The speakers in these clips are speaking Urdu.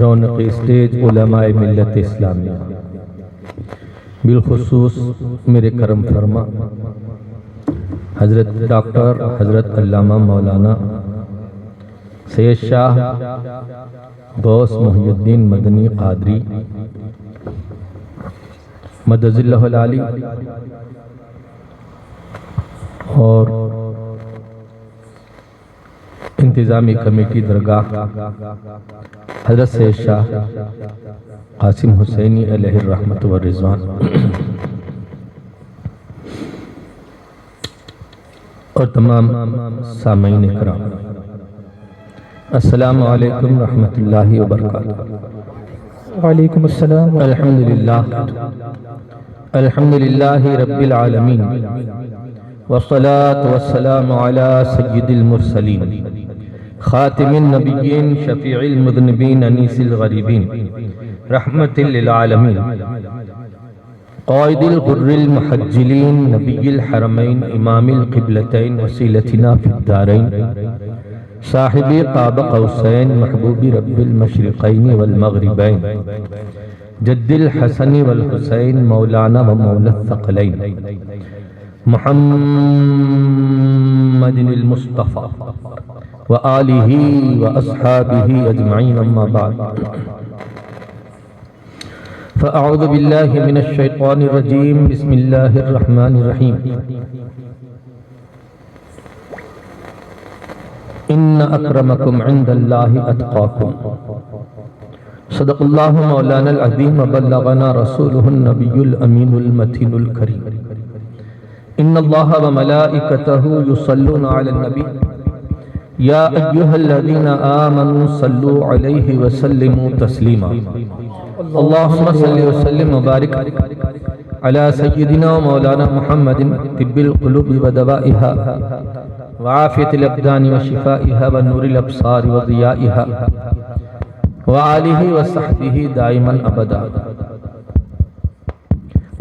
رونق اسٹیج علماء ملت اسلامیہ، بالخصوص میرے کرم فرما حضرت ڈاکٹر حضرت علامہ مولانا سید شاہ غوث محی الدین مدنی قادری مدد اللہ العالی، اور انتظامی کمیٹی درگاہ حضرت سید شاہ قاسم حسینی علیہ الرحمت والرضوان، اور تمام سامعین کرام، السلام علیکم رحمت اللہ وبرکاتہ۔ وعلیکم السلام۔ الحمدللہ رب العالمین، والصلاة والسلام على سید المرسلین، خاتم النبیین، شفیع المذنبین، انیس الغریبین، رحمت للعالمین، قائد الغر المحجلین، نبی الحرمین، امام القبلتین، وسیلتنا فی الدارین، صاحب قاب قوسین، محبوب رب المشرقین والمغربین، جد الحسن والحسین، مولانا و مولا الثقلین، محمد المصطفى وآلہ وأصحابہ اجمعین، اما بعد، فاعوذ باللہ من الشیطان الرجیم، بسم اللہ الرحمن الرحیم، ان اکرمکم عند اللہ اتقاکم، صدق اللہ مولانا العظیم، وبلغنا رسولہ النبی الامین المتین الکریم، ان اللہ وملائکتہ یصلون علی النبی، یا ایہا الذین آمنوا صلوا علیہ وسلموا تسلیما، اللہم صلی وسلم وبارک علی سیدنا و مولانا محمد، طب القلوب ودوائها وعافیت الابدان وشفائها ونور الابصار وضیائها وآلہ وصحبہ دائما ابدا۔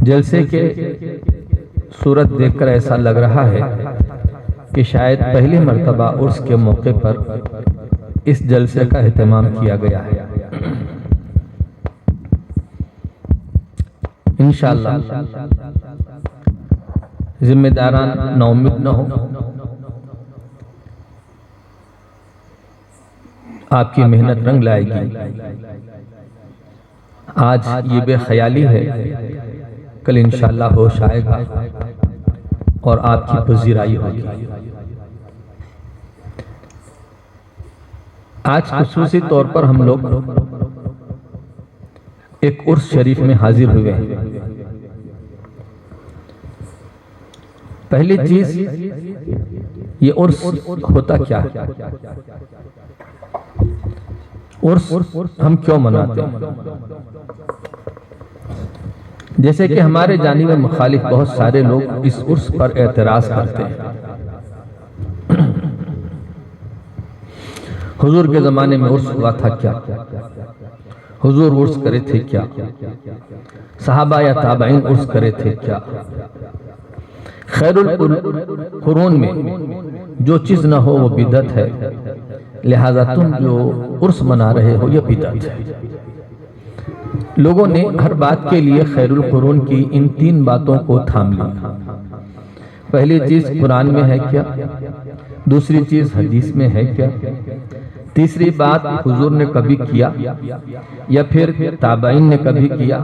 جلسے کے صورت دیکھ کر ایسا لگ رہا ہے کہ شاید پہلی مرتبہ عرس کے موقع پر اس جلسے کا اہتمام کیا گیا ہے۔ انشاءاللہ ذمہ داران ناامید نہ ہو، آپ کی محنت رنگ لائے گی۔ آج یہ بے خیالی ہے، کل انشاءاللہ ہوش آئے گا اور آپ کی پذیرائی ہوگی۔ آج خصوصی طور پر ہم لوگ ایک عرس شریف میں حاضر ہوئے ہیں۔ پہلی چیز، یہ عرس ہوتا کیا ہے؟ عرس ہم کیوں مناتے ہیں؟ جیسے کہ ہمارے جانب مخالف بہت سارے لوگ اس عرس پر اعتراض کرتے ہیں۔ حضور کے زمانے میں عرس ہوا تھا کیا؟ حضور عرس کرے تھے کیا؟ صحابہ یا تابعین عرس کرے تھے کیا؟ خیر القرون میں جو چیز نہ ہو وہ بدعت ہے، لہذا تم جو عرس منا رہے ہو یہ بدعت ہے۔ لوگوں نے ہر بات کے لیے خیر القرون کی ان تین باتوں کو تھام لیا۔ پہلی چیز قرآن میں ہے کیا؟ دوسری چیز حدیث میں ہے کیا؟ تیسری بات حضور نے کبھی کیا یا پھر تابعین نے کبھی کیا؟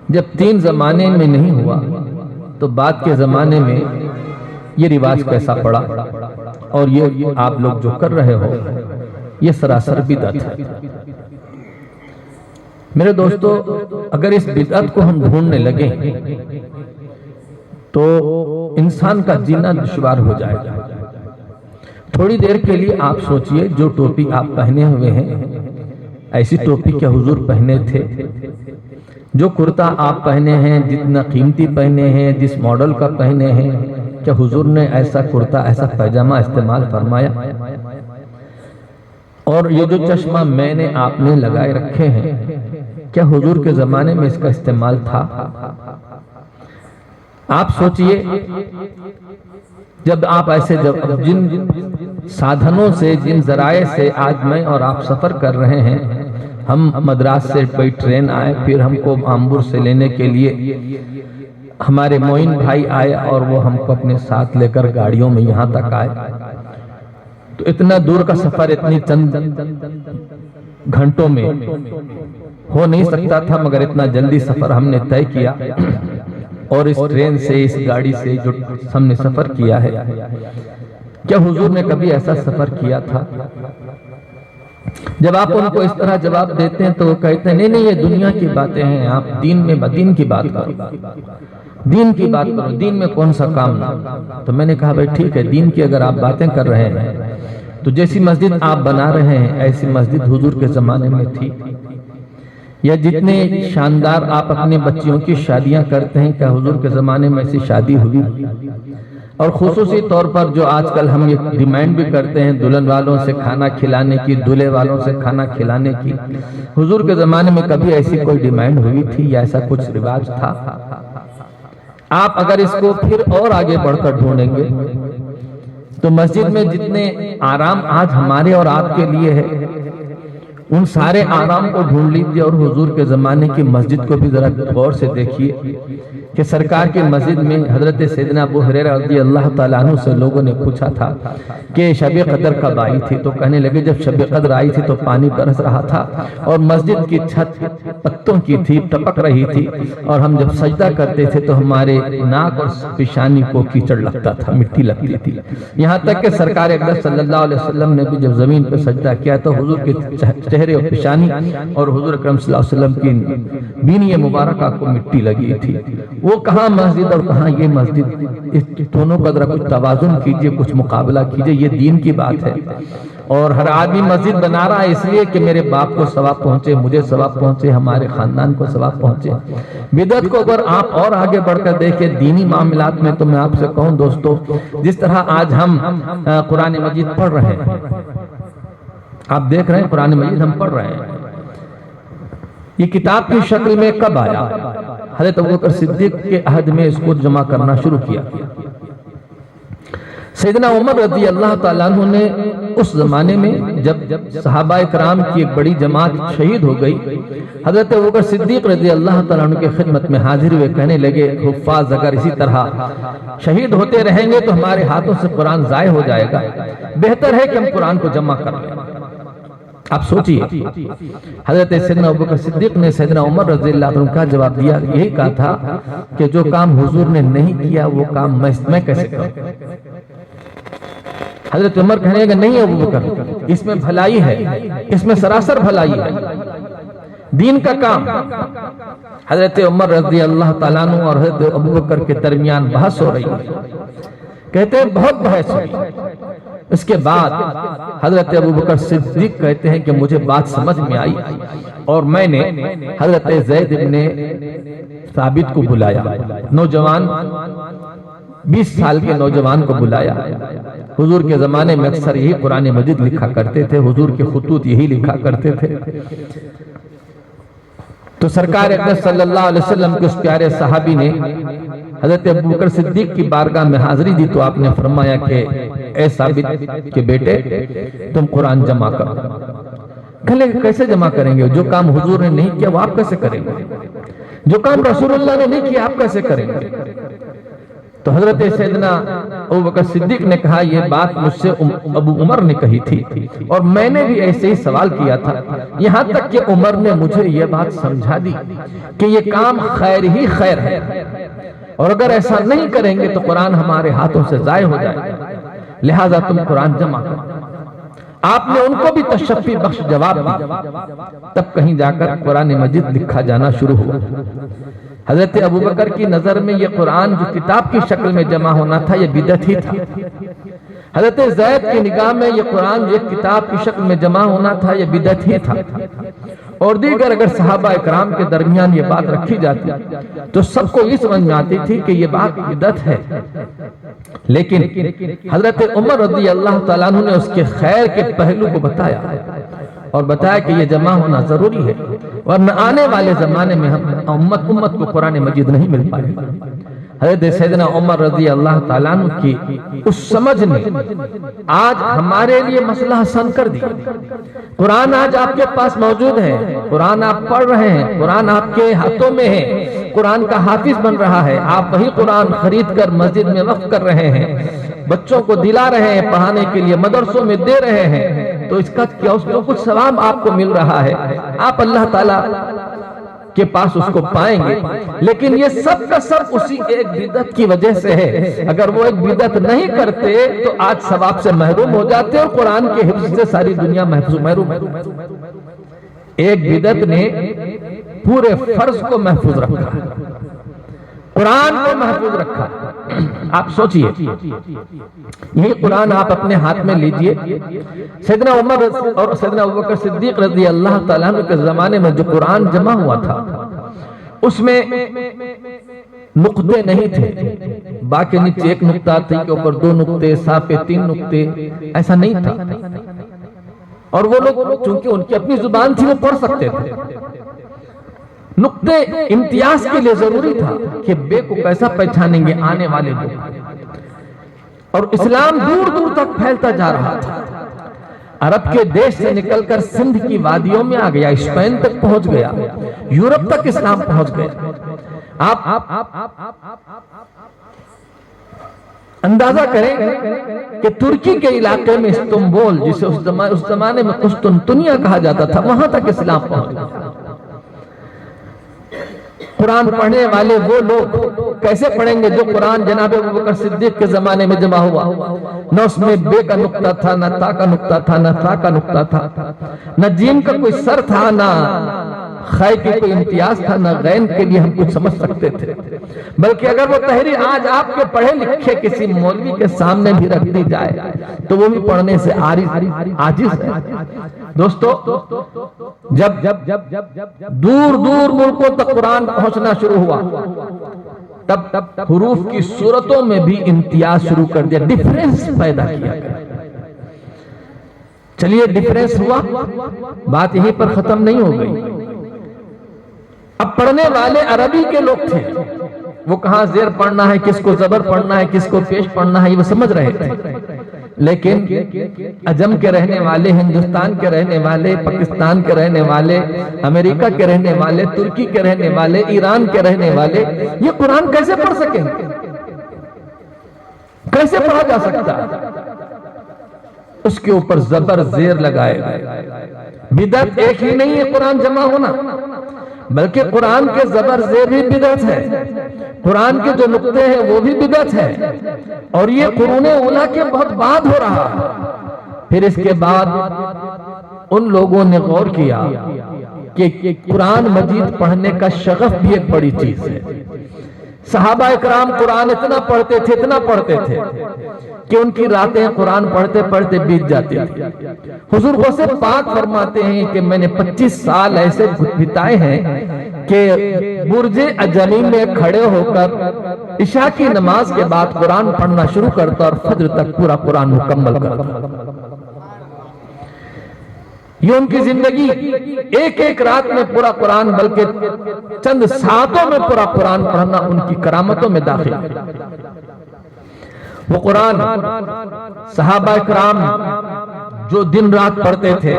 جب تین زمانے میں نہیں ہوا تو بعد کے زمانے میں یہ رواج کیسا پڑا؟ اور یہ آپ لوگ جو کر رہے ہو یہ سراسر بدعت ہے۔ میرے دوستو، اگر اس بدعت کو ہم ڈھونڈنے لگیں تو انسان کا جینا دشوار ہو جائے گا۔ تھوڑی دیر کے لیے آپ سوچئے، جو ٹوپی آپ پہنے ہوئے ہیں ایسی ٹوپی کیا حضور پہنے تھے؟ جو کرتا آپ پہنے ہیں، جتنا قیمتی پہنے ہیں، جس ماڈل کا پہنے ہیں، کیا حضور نے ایسا کرتا، ایسا پیجامہ استعمال فرمایا؟ اور یہ جو چشمہ میں نے آپ نے لگائے رکھے ہیں، کیا حضور کے زمانے میں اس کا استعمال تھا؟ آپ سوچئے، جب آپ ایسے جن سادھنوں سے، جن ذرائع سے آج میں اور آپ سفر کر رہے ہیں، ہم مدراس سے کوئی ٹرین آئے، پھر ہم کو آمبور سے لینے کے لیے ہمارے معین بھائی آئے اور وہ ہم کو اپنے ساتھ لے کر گاڑیوں میں یہاں تک آئے۔ تو اتنا دور کا سفر اتنی چند گھنٹوں میں ہو نہیں سکتا تھا، مگر اتنا جلدی سفر ہم نے طے کیا، اور اس ٹرین سے، اس گاڑی سے جو ہم نے سفر کیا ہے، کیا حضور نے کبھی ایسا سفر کیا تھا؟ جب آپ ان کو اس طرح جواب دیتے ہیں تو وہ کہتے ہیں نہیں یہ دنیا کی باتیں ہیں، آپ دین کی بات کرو، دین کی بات کرو، دین میں کون سا کام نہ۔ تو میں نے کہا بھائی ٹھیک ہے، دین کی اگر آپ باتیں کر رہے ہیں تو جیسی مسجد آپ بنا رہے ہیں ایسی مسجد حضور کے زمانے میں تھی؟ یا جتنے شاندار آپ اپنے بچیوں کی شادیاں کرتے ہیں، کیا حضور کے زمانے میں ایسی شادی ہوئی؟ اور خصوصی طور پر جو آج کل ہم یہ ڈیمانڈ بھی کرتے ہیں دلہن والوں سے کھانا کھلانے کی، دولہے والوں سے کھانا کھلانے کی، حضور کے زمانے میں کبھی ایسی کوئی ڈیمانڈ ہوئی تھی یا ایسا کچھ رواج تھا؟ آپ اگر اس کو پھر اور آگے بڑھ کر ڈھونڈیں گے تو مسجد میں جتنے آرام آج ہمارے اور آپ کے لیے ہے، ان سارے آرام کو ڈھونڈ لیجیے اور حضور کے زمانے کی مسجد کو بھی ذرا غور سے دیکھیے کہ سرکار کی مسجد میں حضرت سیدنا ابو ہریرہ رضی اللہ تعالیٰ عنہ سے لوگوں نے پوچھا تھا کہ شب قدر کب آئی تھی؟ تو کہنے لگے جب شب قدر آئی تھی تو پانی برس رہا تھا اور مسجد کی چھت پتوں کی تھی، ٹپک رہی تھی، اور ہم جب سجدہ کرتے تھے تو ہمارے ناک اور پیشانی کو کیچڑ لگتا تھا، مٹی لگتی تھی۔ یہاں تک کہ سرکار اقدس صلی اللہ علیہ وسلم نے بھی جب زمین پہ سجدہ کیا تو حضور کے چہرے اور پیشانی اور حضور اکرم صلی اللہ علیہ وسلم کی بینی مبارکہ کو مٹی لگی تھی۔ وہ کہاں مسجد اور کہاں یہ مسجد، اس دونوں کا ذرا کچھ توازن کیجئے، کچھ مقابلہ کیجئے، یہ دین کی بات ہے۔ اور ہر آدمی مسجد بنا رہا ہے اس لیے کہ میرے باپ کو ثواب پہنچے، مجھے ثواب پہنچے، ہمارے خاندان کو ثواب پہنچے۔ بدعت کو اگر آپ اور آگے بڑھ کر دیکھیں دینی معاملات میں، تو میں آپ سے کہوں دوستو، جس طرح آج ہم قرآن مجید پڑھ رہے ہیں، آپ دیکھ رہے ہیں قرآن مجید ہم پڑھ رہے ہیں، یہ کتاب کی شکل میں کب آیا؟ حضرت ابوبکر صدیق کے عہد میں اس کو جمع کرنا شروع کیا۔ سیدنا عمر رضی اللہ تعالیٰ عنہ نے اس زمانے میں جب صحابہ کرام کی ایک بڑی جماعت شہید ہو گئی، حضرت ابوبکر صدیق رضی اللہ تعالیٰ عنہ کے خدمت میں حاضر ہوئے، کہنے لگے حفاظ اگر اسی طرح شہید ہوتے رہیں گے تو ہمارے ہاتھوں سے قرآن ضائع ہو جائے گا، بہتر ہے کہ ہم قرآن کو جمع کر لیں۔ آپ سوچئے، حضرت سیدنا ابوبکر صدیق نے سیدنا عمر رضی اللہ عنہ کا جواب دیا، یہی کہا تھا کہ جو کام حضور نے نہیں کیا وہ کام میں کیسے کروں؟ حضرت عمر کہنے لگے نہیں ابوبکر، اس میں بھلائی ہے، اس میں سراسر بھلائی ہے، دین کا کام۔ حضرت عمر رضی اللہ تعالیٰ عنہ اور حضرت ابوبکر کے درمیان بحث ہو رہی ہے، کہتے ہیں بہت بحث ہوئی۔ اس کے بعد حضرت ابوبکر صدیق کہتے ہیں کہ مجھے بات سمجھ میں آئی اور میں نے حضرت زید بن ثابت کو بلایا، نوجوان 20 سال کے نوجوان کو بلایا۔ حضور کے زمانے میں اکثر یہی قرآن مجید لکھا کرتے تھے، حضور کے خطوط یہی لکھا کرتے تھے۔ تو سرکار اقدس صلی اللہ علیہ وسلم کے اس پیارے صحابی نے حضرت ابوبکر صدیق کی بارگاہ میں حاضری دی تو آپ نے فرمایا کہ اے ثابت کے بیٹے تم قرآن جمع کرو۔ کہنے لگے کیسے جمع کریں گے؟ جو کام حضور نے نہیں کیا وہ آپ کیسے کریں گے؟ جو کام رسول اللہ نے نہیں کیا آپ کیسے کریں گے؟ تو حضرت سیدنا ابوبکر صدیق نے کہا یہ بات مجھ سے ابو عمر نے کہی تھی اور میں نے بھی ایسے ہی سوال کیا تھا، یہاں تک کہ عمر نے مجھے یہ بات سمجھا دی کہ یہ کام خیر ہی خیر ہے، اور اگر ایسا نہیں کریں گے تو قرآن ہمارے ہاتھوں سے ضائع ہو جائے گا، لہٰذا تم قرآن جمع کرو۔ آپ نے ان کو بھی تشفی بخش جواب دی، تب کہیں جا کر قرآن مجید لکھا جانا شروع ہوا۔ حضرت ابوبکر کی نظر میں یہ قرآن جو کتاب کی شکل میں جمع ہونا تھا یہ بدعت ہی تھا، حضرت زید کی نگاہ میں یہ قرآن جو ایک کتاب کی شکل میں جمع ہونا تھا یہ بدعت ہی تھا، اور دیگر اگر صحابہ اکرام کے درمیان یہ بات رکھی جاتی تو سب کو یہ سمجھ میں آتی تھی کہ یہ بات بدعت ہے، لیکن حضرت عمر رضی اللہ تعالیٰ عنہ نے اس کے خیر کے پہلو کو بتایا اور بتایا کہ یہ جمع ہونا ضروری ہے، ورنہ آنے والے زمانے میں امت کو قرآن مجید نہیں مل پائے گا۔ حضرت سیدنا عمر رضی اللہ تعالیٰ عنہ کی اس سمجھ نے آج ہمارے لیے مسئلہ حسن کر دیا۔ قرآن آج آپ کے پاس موجود ہے، قرآن آپ پڑھ رہے ہیں، قرآن آپ کے ہاتھوں میں ہے، قرآن کا حافظ بن رہا ہے، آپ وہی قرآن خرید کر مسجد میں وقف کر رہے ہیں، بچوں کو دلا رہے ہیں، پڑھانے کے لیے مدرسوں میں دے رہے ہیں، تو اس کا کیا اس کو کچھ ثواب آپ کو مل رہا ہے، آپ اللہ تعالیٰ کے پاس اس کو پائیں گے۔ لیکن یہ سب کا سب اسی ایک بدعت کی وجہ سے ہے۔ اگر وہ ایک بدعت نہیں کرتے تو آج ثواب سے محروم ہو جاتے اور قرآن کے حفظ سے ساری دنیا محروم ہے۔ ایک بدعت نے پورے فرض کو محفوظ رکھا، قرآن کو محفوظ رکھا۔ آپ سوچئے، یہی قرآن آپ اپنے ہاتھ میں لیجئے، سیدنا عمر اور سیدنا ابوبکر صدیق رضی اللہ تعالیٰ عنہ کے زمانے میں جو قرآن جمع ہوا تھا اس میں نقطے نہیں تھے، باقی نیچے ایک نقطہ تھی کے اوپر 2 نقطے، ساتھ پہ 3 نقطے، ایسا نہیں تھا۔ اور وہ لوگ چونکہ ان کی اپنی زبان تھی وہ پڑھ سکتے تھے۔ نقطے امتیاز کے لیے ضروری تھا کہ بے کو کیسا پہچانیں گے آنے والے لوگ، اور اسلام دور دور تک پھیلتا جا رہا تھا۔ عرب کے دیش سے نکل کر سندھ کی وادیوں میں آ گیا، اسپین تک پہنچ گیا، یورپ تک اسلام پہنچ گیا۔ آپ اندازہ کریں کہ ترکی کے علاقے میں استنبول، جسے اس زمانے میں قسطنطنیہ کہا جاتا تھا، وہاں تک اسلام پہنچ گیا۔ قرآن پڑھنے والے وہ لوگ کیسے پڑھیں گے جو قرآن جناب ابوبکر صدیق کے زمانے میں جمع ہوا؟ نہ اس میں بے کا نقطہ تھا، نہ تا کا نقطہ تھا، نہ تا کا نقطہ تھا، نہ جیم کا کوئی سر تھا، نہ خائے کی کوئی امتیاز تھا، نہ غین کے لیے ہم کچھ سمجھ سکتے تھے۔ بلکہ اگر وہ تحریر آج آپ کے پڑھے لکھے کسی مولوی کے سامنے بھی رکھ دی جائے تو وہ بھی پڑھنے سے عاجز ہے۔ دوستو، جب دور دور ملکوں تک قرآن پہنچنا شروع ہوا تب حروف کی صورتوں میں بھی امتیاز شروع کر دیا، ڈیفرنس پیدا کیا گیا۔ چلیے ڈیفرنس ہوا، بات یہیں پر ختم نہیں ہو گئی۔ اب پڑھنے والے عربی کے لوگ تھے، وہ کہاں زیر پڑھنا ہے، کس کو زبر پڑھنا ہے، کس کو پیش پڑھنا ہے، یہ وہ سمجھ رہے تھے۔ لیکن عجم کے رہنے والے، ہندوستان کے رہنے والے، پاکستان کے رہنے والے، امریکہ کے رہنے والے، ترکی کے رہنے والے، ایران کے رہنے والے یہ قرآن کیسے پڑھ سکیں گے؟ کیسے پڑھا جا سکتا ہے؟ اس کے اوپر زبر زیر لگائے گئے۔ بدعت ایک ہی نہیں ہے قرآن جمع ہونا، بلکہ قرآن کے زبر زیر بھی بدعت ہے، قرآن کے جو نقطے ہیں وہ بھی بدعت ہے، اور یہ قرون اولیٰ کے بہت بعد ہو رہا ہے۔ پھر اس کے بعد ان لوگوں نے غور کیا کہ قرآن مجید پڑھنے کا شغف بھی ایک بڑی چیز ہے۔ صحابہ اکرام قرآن اتنا پڑھتے تھے کہ ان کی راتیں قرآن پڑھتے پڑھتے بیت جاتی تھی۔ حضور غوث پاک فرماتے ہیں کہ میں نے 25 سال ایسے بتائے ہیں کہ برج اجمی میں کھڑے ہو کر عشاء کی نماز کے بعد قرآن پڑھنا شروع کرتا اور فجر تک پورا قرآن مکمل کرتا۔ یہ ان کی زندگی ایک ایک رات میں پورا قرآن، بلکہ چند ساعتوں میں پورا قرآن پڑھنا ان کی کرامتوں میں داخل ہے۔ وہ قرآن صحابہ کرام جو دن رات پڑھتے تھے،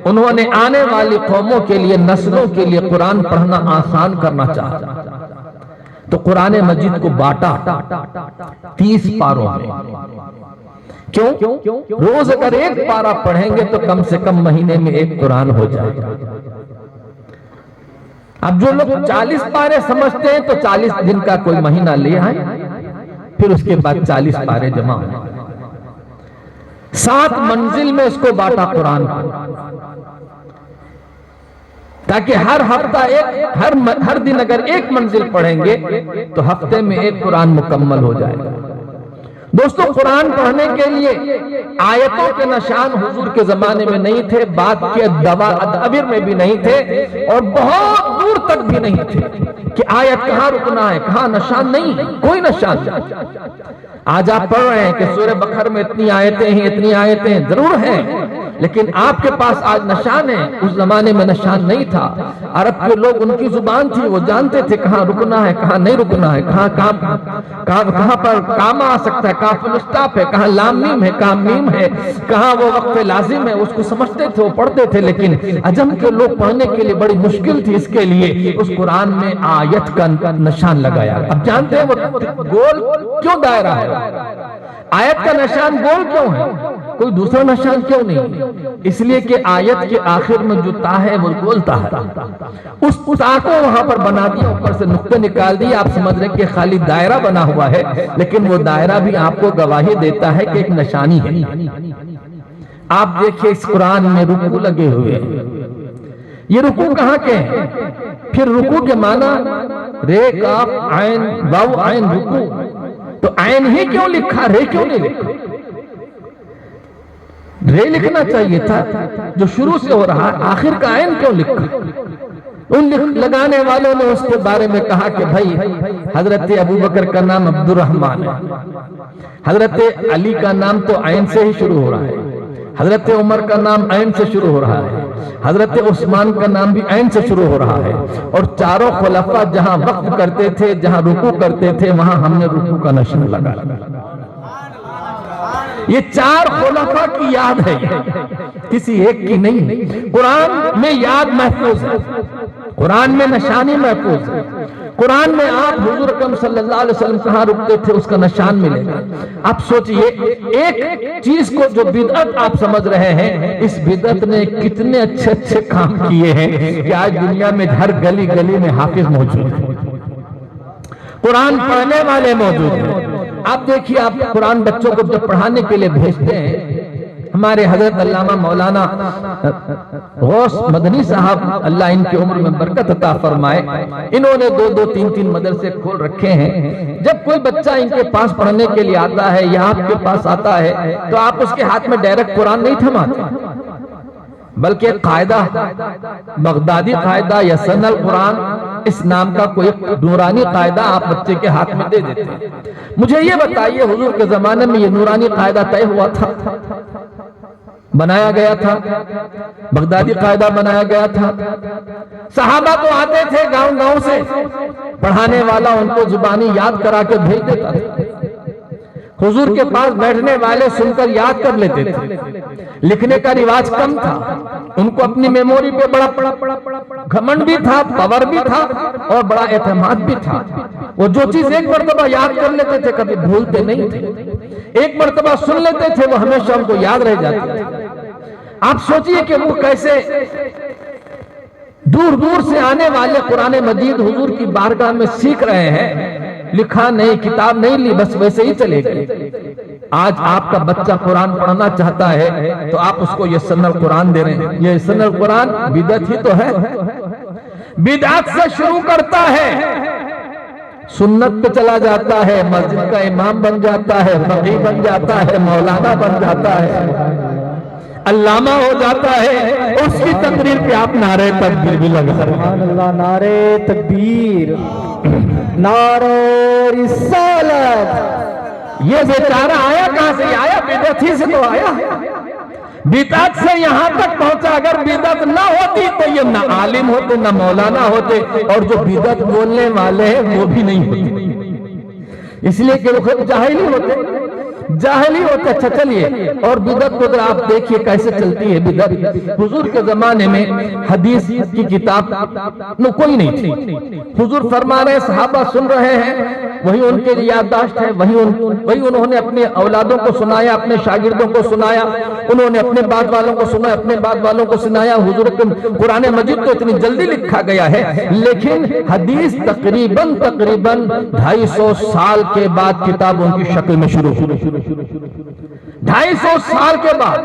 انہوں نے آنے والی قوموں کے لیے، نسلوں کے لیے قرآن پڑھنا آسان کرنا چاہا تو قرآن مجید کو بانٹا 30 پاروں میں۔ کیوں؟ روز اگر ایک پارہ پڑھیں گے تو کم سے کم مہینے میں ایک قرآن ہو جائے گا۔ اب جو لوگ 40 پارے سمجھتے ہیں تو 40 دن کا کوئی مہینہ لے آئیں، پھر اس کے بعد 40 پارے جمع ہوں۔ 7 منزل میں اس کو بانٹا قرآن کو، تاکہ ہر ہفتہ ہر دن اگر ایک منزل پڑھیں گے تو ہفتے میں ایک قرآن مکمل ہو جائے گا۔ دوستو، قرآن پڑھنے کے لیے آیتوں کے نشان حضور کے زمانے میں نہیں تھے، بات کے ادویر میں بھی نہیں تھے، اور بہت دور تک بھی نہیں تھے کہ آیت کہاں رکنا ہے، کہاں نشان نہیں، کوئی نشان نہیں۔ آج آپ پڑھ رہے ہیں کہ سورہ بقرہ میں اتنی آیتیں ہیں، ضرور ہیں، لیکن آپ کے پاس آج نشان ہے، اس زمانے میں نشان نہیں تھا۔ عرب کے لوگ، ان کی زبان تھی، وہ جانتے تھے کہاں رکنا ہے، کہاں نہیں رکنا ہے، کہاں پر کام آ سکتا ہے، کہاں فل اسٹاپ ہے، کہاں لام میم ہے، کہاں میم ہے، کہاں وہ وقف لازم ہے، اس کو سمجھتے تھے، وہ پڑھتے تھے۔ لیکن عجم کے لوگ پڑھنے کے لیے بڑی مشکل تھی، اس کے لیے اس قرآن میں آیت کا نشان لگایا۔ اب جانتے ہیں وہ گول کیوں دائرہ ہے؟ آیت کا نشان گول کیوں ہے؟ کوئی دوسرا نشان کیوں نہیں؟ اس لیے کہ آیت کے آخر میں جو تا ہے وہ گول تا ہے، اس تا کو وہاں پر بنا دیا، اوپر سے نقطے نکال دیا، آپ سمجھ رہے کہ خالی دائرہ بنا ہوا ہے، لیکن وہ دائرہ بھی آپ کو گواہی دیتا ہے کہ ایک نشانی ہے۔ آپ دیکھیں اس قرآن میں رکوع لگے ہوئے ہیں، یہ رکوع کہاں کے ہیں؟ پھر رکوع کے معنی رے کاف عین واو عین رکوع، تو عین ہی کیوں لکھا، رے کیوں نہیں لکھا؟ رے لکھنا چاہیے تھا جو شروع سے ہو رہا، آخر کا عین کیوں لکھا؟ ان لگانے والوں نے اس کے بارے میں کہا کہ بھائی حضرت ابوبکر کا نام عبد الرحمن ہے، حضرت علی کا نام تو عین سے ہی شروع ہو رہا ہے، حضرت عمر کا نام عین سے شروع ہو رہا ہے، حضرت عثمان کا نام بھی عین سے شروع ہو رہا ہے، اور چاروں خلفاء جہاں وقف کرتے تھے، جہاں رکوع کرتے تھے، وہاں ہم نے رکوع کا نشان لگایا۔ یہ چار خلفاء کی یاد ہے، کسی ایک کی نہیں۔ قرآن میں یاد محفوظ ہے، قرآن میں نشانی محفوظ ہے، قرآن میں آپ حضور اکرم صلی اللہ علیہ وسلم کہاں رکتے تھے اس کا نشان ملے گا۔ اب سوچئے ایک چیز کو جو بدعت آپ سمجھ رہے ہیں، اس بدعت نے کتنے اچھے اچھے کام کیے ہیں کہ آج دنیا میں ہر گلی گلی میں حافظ موجود ہیں، قرآن پڑھنے والے موجود ہیں۔ آپ دیکھیے، آپ قرآن بچوں کو جب پڑھانے کے لیے بھیجتے ہیں، ہمارے حضرت علامہ مولانا غوث مدنی صاحب اللہ ان کی عمر میں برکت عطا فرمائے، انہوں نے 2 3 مدرسے کھول رکھے ہیں۔ جب کوئی بچہ ان کے پاس پڑھنے کے لیے آتا ہے یا آپ کے پاس آتا ہے تو آپ اس کے ہاتھ میں ڈائریکٹ قرآن نہیں تھماتے، بلکہ قاعدہ، بغدادی قاعدہ یا سن القرآن، اس نام کا کوئی نورانی قاعدہ آپ بچے کے ہاتھ میں دے دیتے ہیں۔ مجھے یہ بتائیے، حضور کے زمانے میں یہ نورانی قاعدہ طے ہوا تھا، بنایا گیا تھا، بغدادی قاعدہ بنایا گیا تھا؟ صحابہ تو آتے تھے گاؤں گاؤں سے، پڑھانے والا ان کو زبانی یاد کرا کے بھیج دیتا تھا، حضور کے پاس بیٹھنے والے سن کر یاد کر لیتے تھے، لکھنے کا رواج کم تھا، ان کو اپنی میموری پہ بڑا گھمنڈ بھی تھا، پاور بھی تھا، اور بڑا اعتماد بھی تھا۔ وہ جو چیز ایک مرتبہ یاد کر لیتے تھے کبھی بھولتے نہیں تھے، ایک مرتبہ سن لیتے تھے وہ ہمیشہ ان کو یاد رہ جاتی تھی۔ آپ سوچئے کہ وہ کیسے دور دور سے آنے والے قرآن مجید حضور کی بارگاہ میں سیکھ رہے ہیں، لکھا نہیں، کتاب نہیں لی، بس ویسے ہی چلے گئے۔ آج آپ کا بچہ قرآن پڑھنا چاہتا ہے تو آپ اس کو یہ سن القرآن دے رہے ہیں۔ یہ سن القرآن بدعت ہی تو ہے، بدعت سے شروع کرتا ہے، سنت پہ چلا جاتا ہے، مسجد کا امام بن جاتا ہے، فقیہ بن جاتا ہے، مولانا بن جاتا ہے، علامہ ہو جاتا ہے، اس کی تقریر پہ آپ نعرہ تکبیر بھی لگا رہے ہیں۔ سبحان اللہ، نعرہ تکبیر، نعرہ رسالت۔ یہ بیچارہ آیا کہاں سے؟ آیا بدعت ہی سے تو آیا، بدعت سے یہاں تک پہنچا۔ اگر بدعت نہ ہوتی تو یہ نہ عالم ہوتے، نہ مولانا ہوتے، اور جو بدعت بولنے والے ہیں وہ بھی نہیں ہوتے، اس لیے کہ وہ خود جاہل ہی ہوتے، جاہل ہی ہوتے۔ اچھا چلیے، اور بدعت کو اگر آپ دیکھیے کیسے چلتی ہے بدعت۔ حضور کے زمانے میں حدیث کی کتاب کوئی نہیں تھی، حضور فرما رہے ہیں، صحابہ سن رہے ہیں، وہی ان کے یادداشت ہے، وہی انہوں نے اپنے اولادوں کو سنایا، اپنے شاگردوں کو سنایا، انہوں نے اپنے بعد والوں کو سنایا، اپنے بعد والوں کو سنایا۔ حضور کے قرآن مجید تو اتنی جلدی لکھا گیا ہے، لیکن حدیث تقریباً 250 سال کے بعد کتابوں کی شکل میں شروع ہوئی، 250 سال کے بعد۔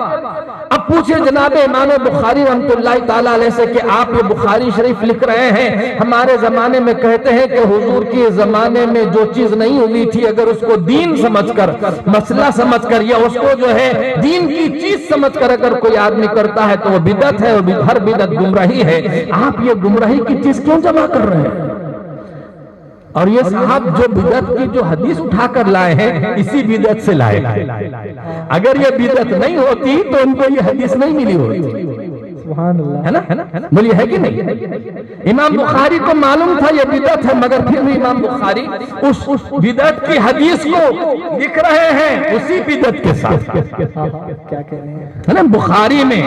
اب پوچھیں جناب امام بخاری رحمۃ اللہ تعالیٰ علیہ سے کہ آپ یہ بخاری شریف لکھ رہے ہیں، ہمارے زمانے میں کہتے ہیں کہ حضور کے زمانے میں جو چیز نہیں ہوئی تھی، اگر اس کو دین سمجھ کر، مسئلہ سمجھ کر، یا اس کو جو ہے دین کی چیز سمجھ کر اگر کوئی آدمی کرتا ہے تو وہ بدعت ہے، اور ہر بدعت گمراہی ہے۔ آپ یہ گمراہی کی چیز کیوں جمع کر رہے ہیں؟ اور یہ صاحب جو بدعت کی جو حدیث اٹھا کر لائے ہیں اسی بدعت سے لائے ہیں. اگر یہ بدعت نہیں ہوتی تو ان کو یہ حدیث نہیں ملی ہوتی. سبحان اللہ. ہے نا بولیے ہے کہ نہیں؟ امام بخاری کو معلوم تھا یہ بدعت ہے مگر پھر بھی امام بخاری اس بدعت کی حدیث کو لکھ رہے ہیں اسی بدعت کے ساتھ. کیا کہہ رہے ہیں؟ ہے نا بخاری میں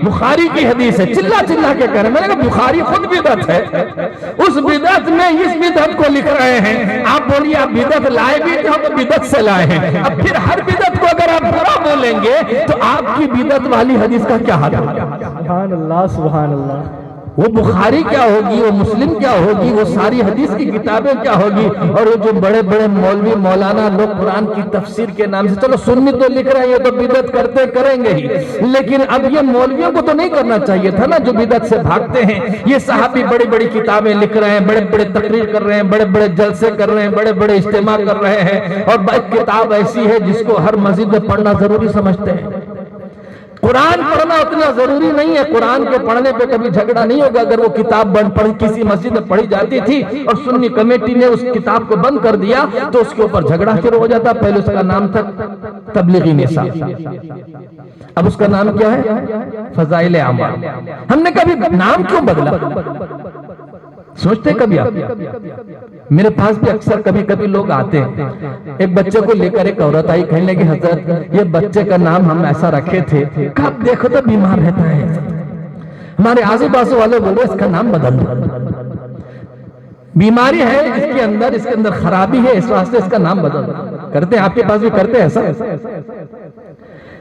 بخاری کی حدیث ہے چلا چلا کے کہہ رہے ہیں. میں نے کہا بخاری خود بدعت ہے اس بدعت میں اس بدعت کو لکھ رہے ہیں. آپ بولیے آپ بدعت لائے بھی تھے تو بدعت سے لائے ہیں. اب پھر ہر بدعت کو اگر آپ برا بولیں گے تو آپ کی بدعت والی حدیث کا کیا حال ہوگا؟ سبحان اللہ سبحان اللہ. وہ بخاری کیا ہوگی وہ مسلم کیا ہوگی وہ ساری حدیث کی کتابیں کیا ہوگی. اور وہ جو بڑے بڑے مولوی مولانا لوگ قرآن کی تفسیر کے نام سے چلو سنی تو لکھ رہے ہیں یہ تو بدعت کرتے کریں گے ہی لیکن اب یہ مولویوں کو تو نہیں کرنا چاہیے تھا نا جو بدعت سے بھاگتے ہیں. یہ صحابی بڑی بڑی کتابیں لکھ رہے ہیں بڑے بڑے تقریر کر رہے ہیں بڑے بڑے جلسے کر رہے ہیں بڑے بڑے اجتماع کر رہے ہیں اور ایک کتاب ایسی ہے جس کو ہر مسجد میں پڑھنا ضروری سمجھتے ہیں. قرآن پڑھنا اتنا ضروری نہیں ہے. قرآن کے پڑھنے پہ کبھی جھگڑا نہیں ہوگا. اگر وہ کتاب کسی مسجد میں پڑھی جاتی تھی اور سنی کمیٹی نے اس کتاب کو بند کر دیا تو اس کے اوپر جھگڑا شروع ہو جاتا. پہلے اس کا نام تھا تبلیغی نصاب اب اس کا نام کیا ہے فضائل اعمال. ہم نے کبھی نام کیوں بدلا سوچتے کبھی آپ؟ میرے پاس بھی اکثر کبھی کبھی لوگ آتے ہیں. ایک بچے کو لے کر ایک عورت آئی کہنے لگی حضرت یہ بچے کا نام ہم ایسا رکھے تھے کب دیکھو تو بیمار رہتا ہے. ہمارے آزو بازو والے بولے اس کا نام بدل دو بیماری ہے اس کے اندر خرابی ہے اس واسطے اس کا نام بدل دو. کرتے ہیں آپ کے پاس بھی کرتے ہیں ایسا؟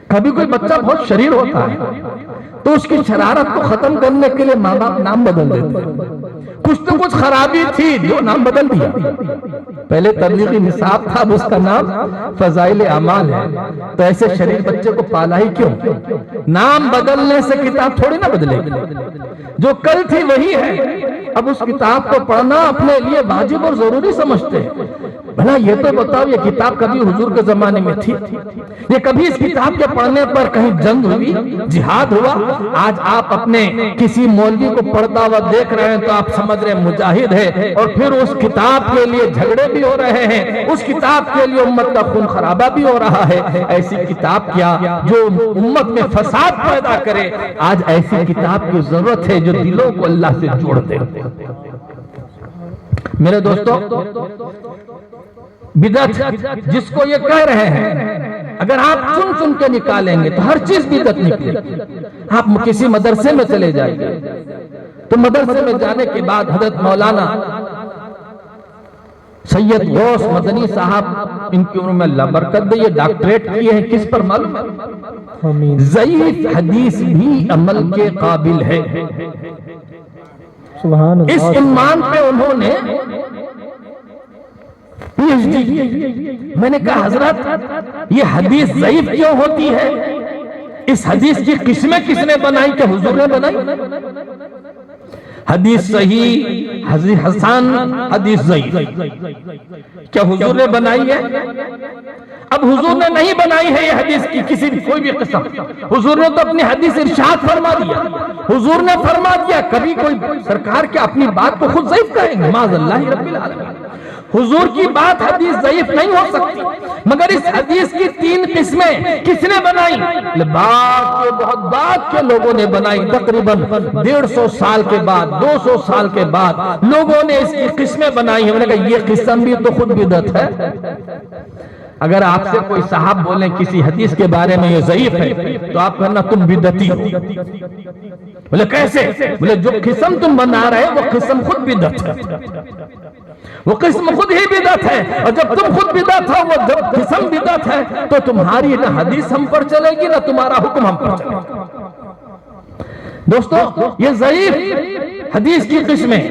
کبھی کوئی بچہ بہت شریر ہوتا ہے تو اس کی شرارت کو ختم کرنے کے لیے ماں باپ نام بدل دیتے ہیں. کچھ تو کچھ خرابی تھی جو نام بدل دیا. پہلے تبلیغی نصاب تھا اب اس کا نام فضائل اعمال ہے. تو ایسے شریر بچے کو پالا ہی کیوں؟ نام بدلنے سے کتاب تھوڑی نہ بدلے جو کل تھی وہی ہے. اب اس کتاب کو پڑھنا اپنے لیے واجب اور ضروری سمجھتے ہیں. بھلا یہ تو بتاؤ یہ کتاب کبھی حضور کے زمانے میں تھی؟ یہ کبھی اس کتاب کے پڑھنے پر کہیں جنگ ہوئی جہاد ہوا؟ آج آپ اپنے کسی مولوی کو پڑھتا ہوا دیکھ رہے ہیں تو آپ سمجھ رہے ہیں مجاہد ہے اور پھر اس کتاب کے لیے جھگڑے بھی ہو رہے ہیں اس کتاب کے لیے امت کا خون خرابہ بھی ہو رہا ہے. ایسی کتاب کیا جو امت میں فساد پیدا کرے. آج ایسی کتاب کی ضرورت ہے جو دلوں کو اللہ سے جوڑ دے. میرے دوستو بدعت جس کو یہ کہہ رہے ہیں اگر آپ چن چن کے نکالیں گے تو ہر چیز بدعت نکلے گی. آپ کسی مدرسے میں چلے جائیں گے تو مدرسے میں جانے کے بعد حضرت مولانا سید غوث مدنی صاحب ان کی عمر میں اللہ برکت دے یہ ڈاکٹریٹ کیے ہیں کس پر معلوم ہے؟ ضعیف حدیث بھی عمل کے قابل ہے. سبحان اللہ. اس عنوان پہ انہوں نے پی ایچ ڈی کی. میں نے کہا حضرت یہ حدیث ضعیف کیوں ہوتی ہے؟ اس حدیث کی قسمیں کس نے بنائی کہ حضور نے بنائی؟ حدیث صحیح حدیث حسن حدیث ضعیف کیا حضور نے بنائی ہے؟ اب حضور نے نہیں بنائی ہے یہ حدیث کی کسی بھی کوئی بھی قسم. حضور نے تو اپنی حدیث ارشاد فرما دیا. حضور نے فرما دیا. کبھی کوئی سرکار کے اپنی بات کو خود ضعیف کہیں گے معاذ اللہ رب العالمین. حضور کی بات حدیث ضعیف نہیں ہو سکتی مگر اس حدیث کی 3 قسمیں کس نے بنائی؟ بہت بعد کے لوگوں نے بنائی. تقریباً 150 سال کے بعد 200 سال کے بعد لوگوں نے اس کی قسمیں بنائی ہیں. میں نے کہا یہ قسم بھی تو خود بدعت ہے. اگر آپ سے کوئی صاحب بولیں کسی حدیث کے بارے میں یہ ضعیف ہے تو آپ کہنا تم بدعتی ہو. بولے کیسے؟ بولے جو قسم تم بنا رہے وہ قسم خود بدعت ہے. وہ قسم خود ہی بدعت ہے اور جب تم خود بدعت ہو وہ جب قسم بدعت ہے تو تمہاری نہ حدیث ہم پر چلے گی نہ تمہارا حکم ہم پر چلے گا. دوستو یہ ضعیف حدیث کی قسمیں.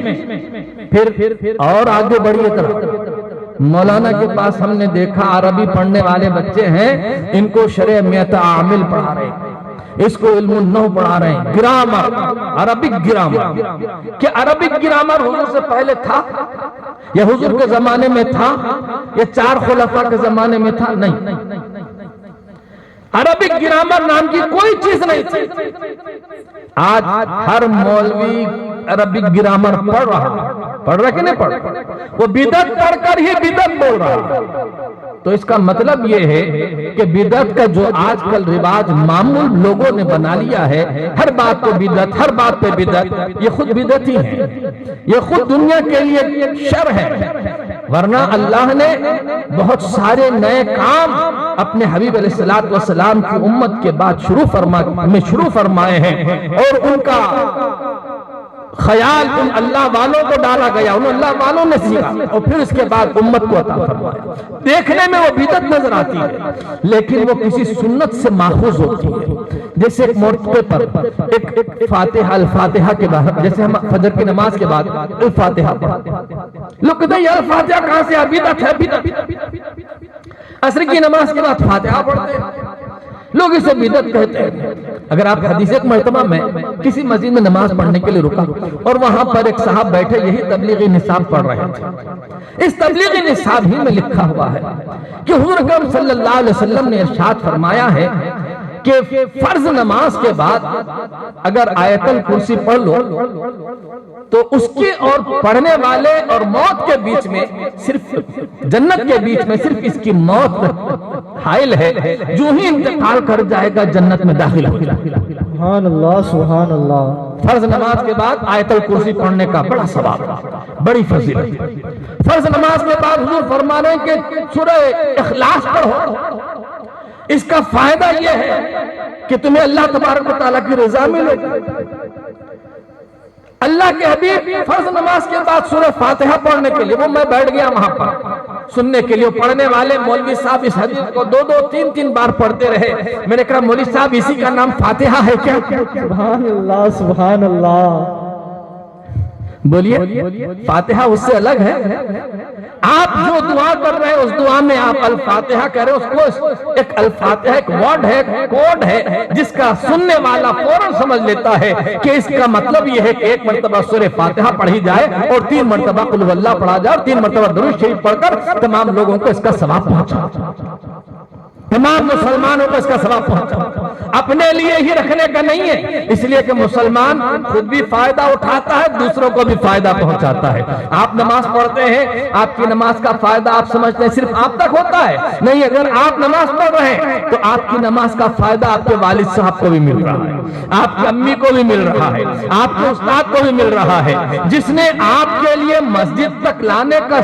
پھر اور آگے بڑھیے طرف مولانا کے پاس ہم نے دیکھا عربی پڑھنے والے بچے ہیں ان کو شرع میت عامل پڑھا رہے ہیں اس کو علم النحو پڑھا رہے ہیں گرامر عربک گرامر. کیا عربک گرامر حضور سے پہلے تھا یا حضور کے زمانے میں تھا یا 4 خلفاء کے زمانے میں تھا؟ نہیں. عربک گرامر نام کی کوئی چیز نہیں تھی. آج ہر مولوی عربک گرامر پڑھ رہا کہ نہیں پڑھ رہا؟ وہ بدعت پڑھ کر ہی بدعت بول رہا. تو اس کا مطلب یہ ہے کہ بدعت کا جو آج کل رواج معمول لوگوں نے بنا لیا ہے، ہر بات پہ بدعت، ہر بات پہ بدعت، یہ خود بدعت ہی ہے، یہ خود دنیا کے لیے شر ہے. ورنہ اللہ نے بہت سارے نئے کام اپنے حبیب علیہ السلام کی امت کے بعد شروع فرمائے ہیں، اور ان کا خیال ان اللہ والوں کو ڈالا گیا، ان اللہ والوں نے سیکھا، اور پھر اس کے بعد امت کو عطا فرمایا. دیکھنے میں وہ بدعت نظر آتی ہے لیکن وہ کسی سنت سے ماخوذ ہوتی ہے. جیسے ایک موقع پر ایک الفاتحہ کے بعد، جیسے ہم فجر کی نماز کے بعد الفاتحہ پڑھتے ہیں، لوگ کہتے ہیں یہ الفاتحہ کہاں سے؟ بدعت ہے، بدعت. عصر کی نماز کے بعد فاتحہ پڑھتے ہیں، لوگ اسے بدعت کہتے ہیں. اگر آپ حدیث ایک مرتبہ میں کسی مسجد میں نماز پڑھنے کے لیے رکا اور وہاں پر ایک صاحب بیٹھے یہی تبلیغی نصاب پڑھ رہے تھے. اس تبلیغی نصاب ہی میں لکھا ہوا ہے کہ حضور اکرم صلی اللہ علیہ وسلم نے ارشاد فرمایا ہے کہ فرض نماز کے بعد اگر آیت الکرسی پڑھ لو تو اس کے اور پڑھنے والے اور موت کے بیچ میں صرف جنت کے بیچ میں صرف اس کی موت حائل ہے، جو ہی انتقال کر جائے گا جنت میں داخل ہو. سبحان اللہ سبحان اللہ. فرض نماز کے بعد آیت الکرسی پڑھنے کا بڑا ثواب، بڑی فضیلت. فرض نماز کے بعد حضور فرما رہے ہیں کہ سورہ اخلاص پڑھو. اس کا فائدہ یہ ہے کہ تمہیں اللہ تبارک و تعالیٰ کی رضا ملے. اللہ کے حبیب فرض نماز کے بعد سورہ فاتحہ پڑھنے کے لیے، وہ میں بیٹھ گیا وہاں پر سننے کے لیے، پڑھنے والے مولوی صاحب اس حدیث کو 2-3 بار پڑھتے رہے. میں نے کہا مولوی صاحب اسی کا نام فاتحہ ہے کیا؟ سبحان اللہ سبحان اللہ. بولیے فاتحہ اس سے الگ ہے. آپ جو دعا کر رہے ہیں اس دعا میں آپ الفاتحہ کہہ رہے ہیں، اس کو ایک الفاتحہ ایک ورڈ ہے، کوڈ ہے، جس کا سننے والا فوراً سمجھ لیتا ہے کہ اس کا مطلب یہ ہے کہ ایک مرتبہ سورہ فاتحہ پڑھی جائے اور 3 مرتبہ قل هو اللہ پڑھا جائے اور 3 مرتبہ درود شریف پڑھ کر تمام لوگوں کو اس کا ثواب پہنچا، تمام مسلمانوں کو اس کا ثواب پہنچا. اپنے لیے ہی رکھنے کا نہیں ہے، اس لیے کہ مسلمان خود بھی فائدہ اٹھاتا ہے، دوسروں کو بھی فائدہ پہنچاتا ہے. آپ نماز پڑھتے ہیں، آپ کی نماز کا فائدہ آپ سمجھتے ہیں صرف آپ تک ہوتا ہے؟ نہیں، اگر آپ نماز پڑھ رہے ہیں تو آپ کی نماز کا فائدہ آپ کے والد صاحب کو بھی مل رہا ہے، آپ کی امی کو بھی مل رہا ہے، آپ کے استاد کو بھی مل رہا ہے. جس نے آپ کے لیے مسجد تک لانے کا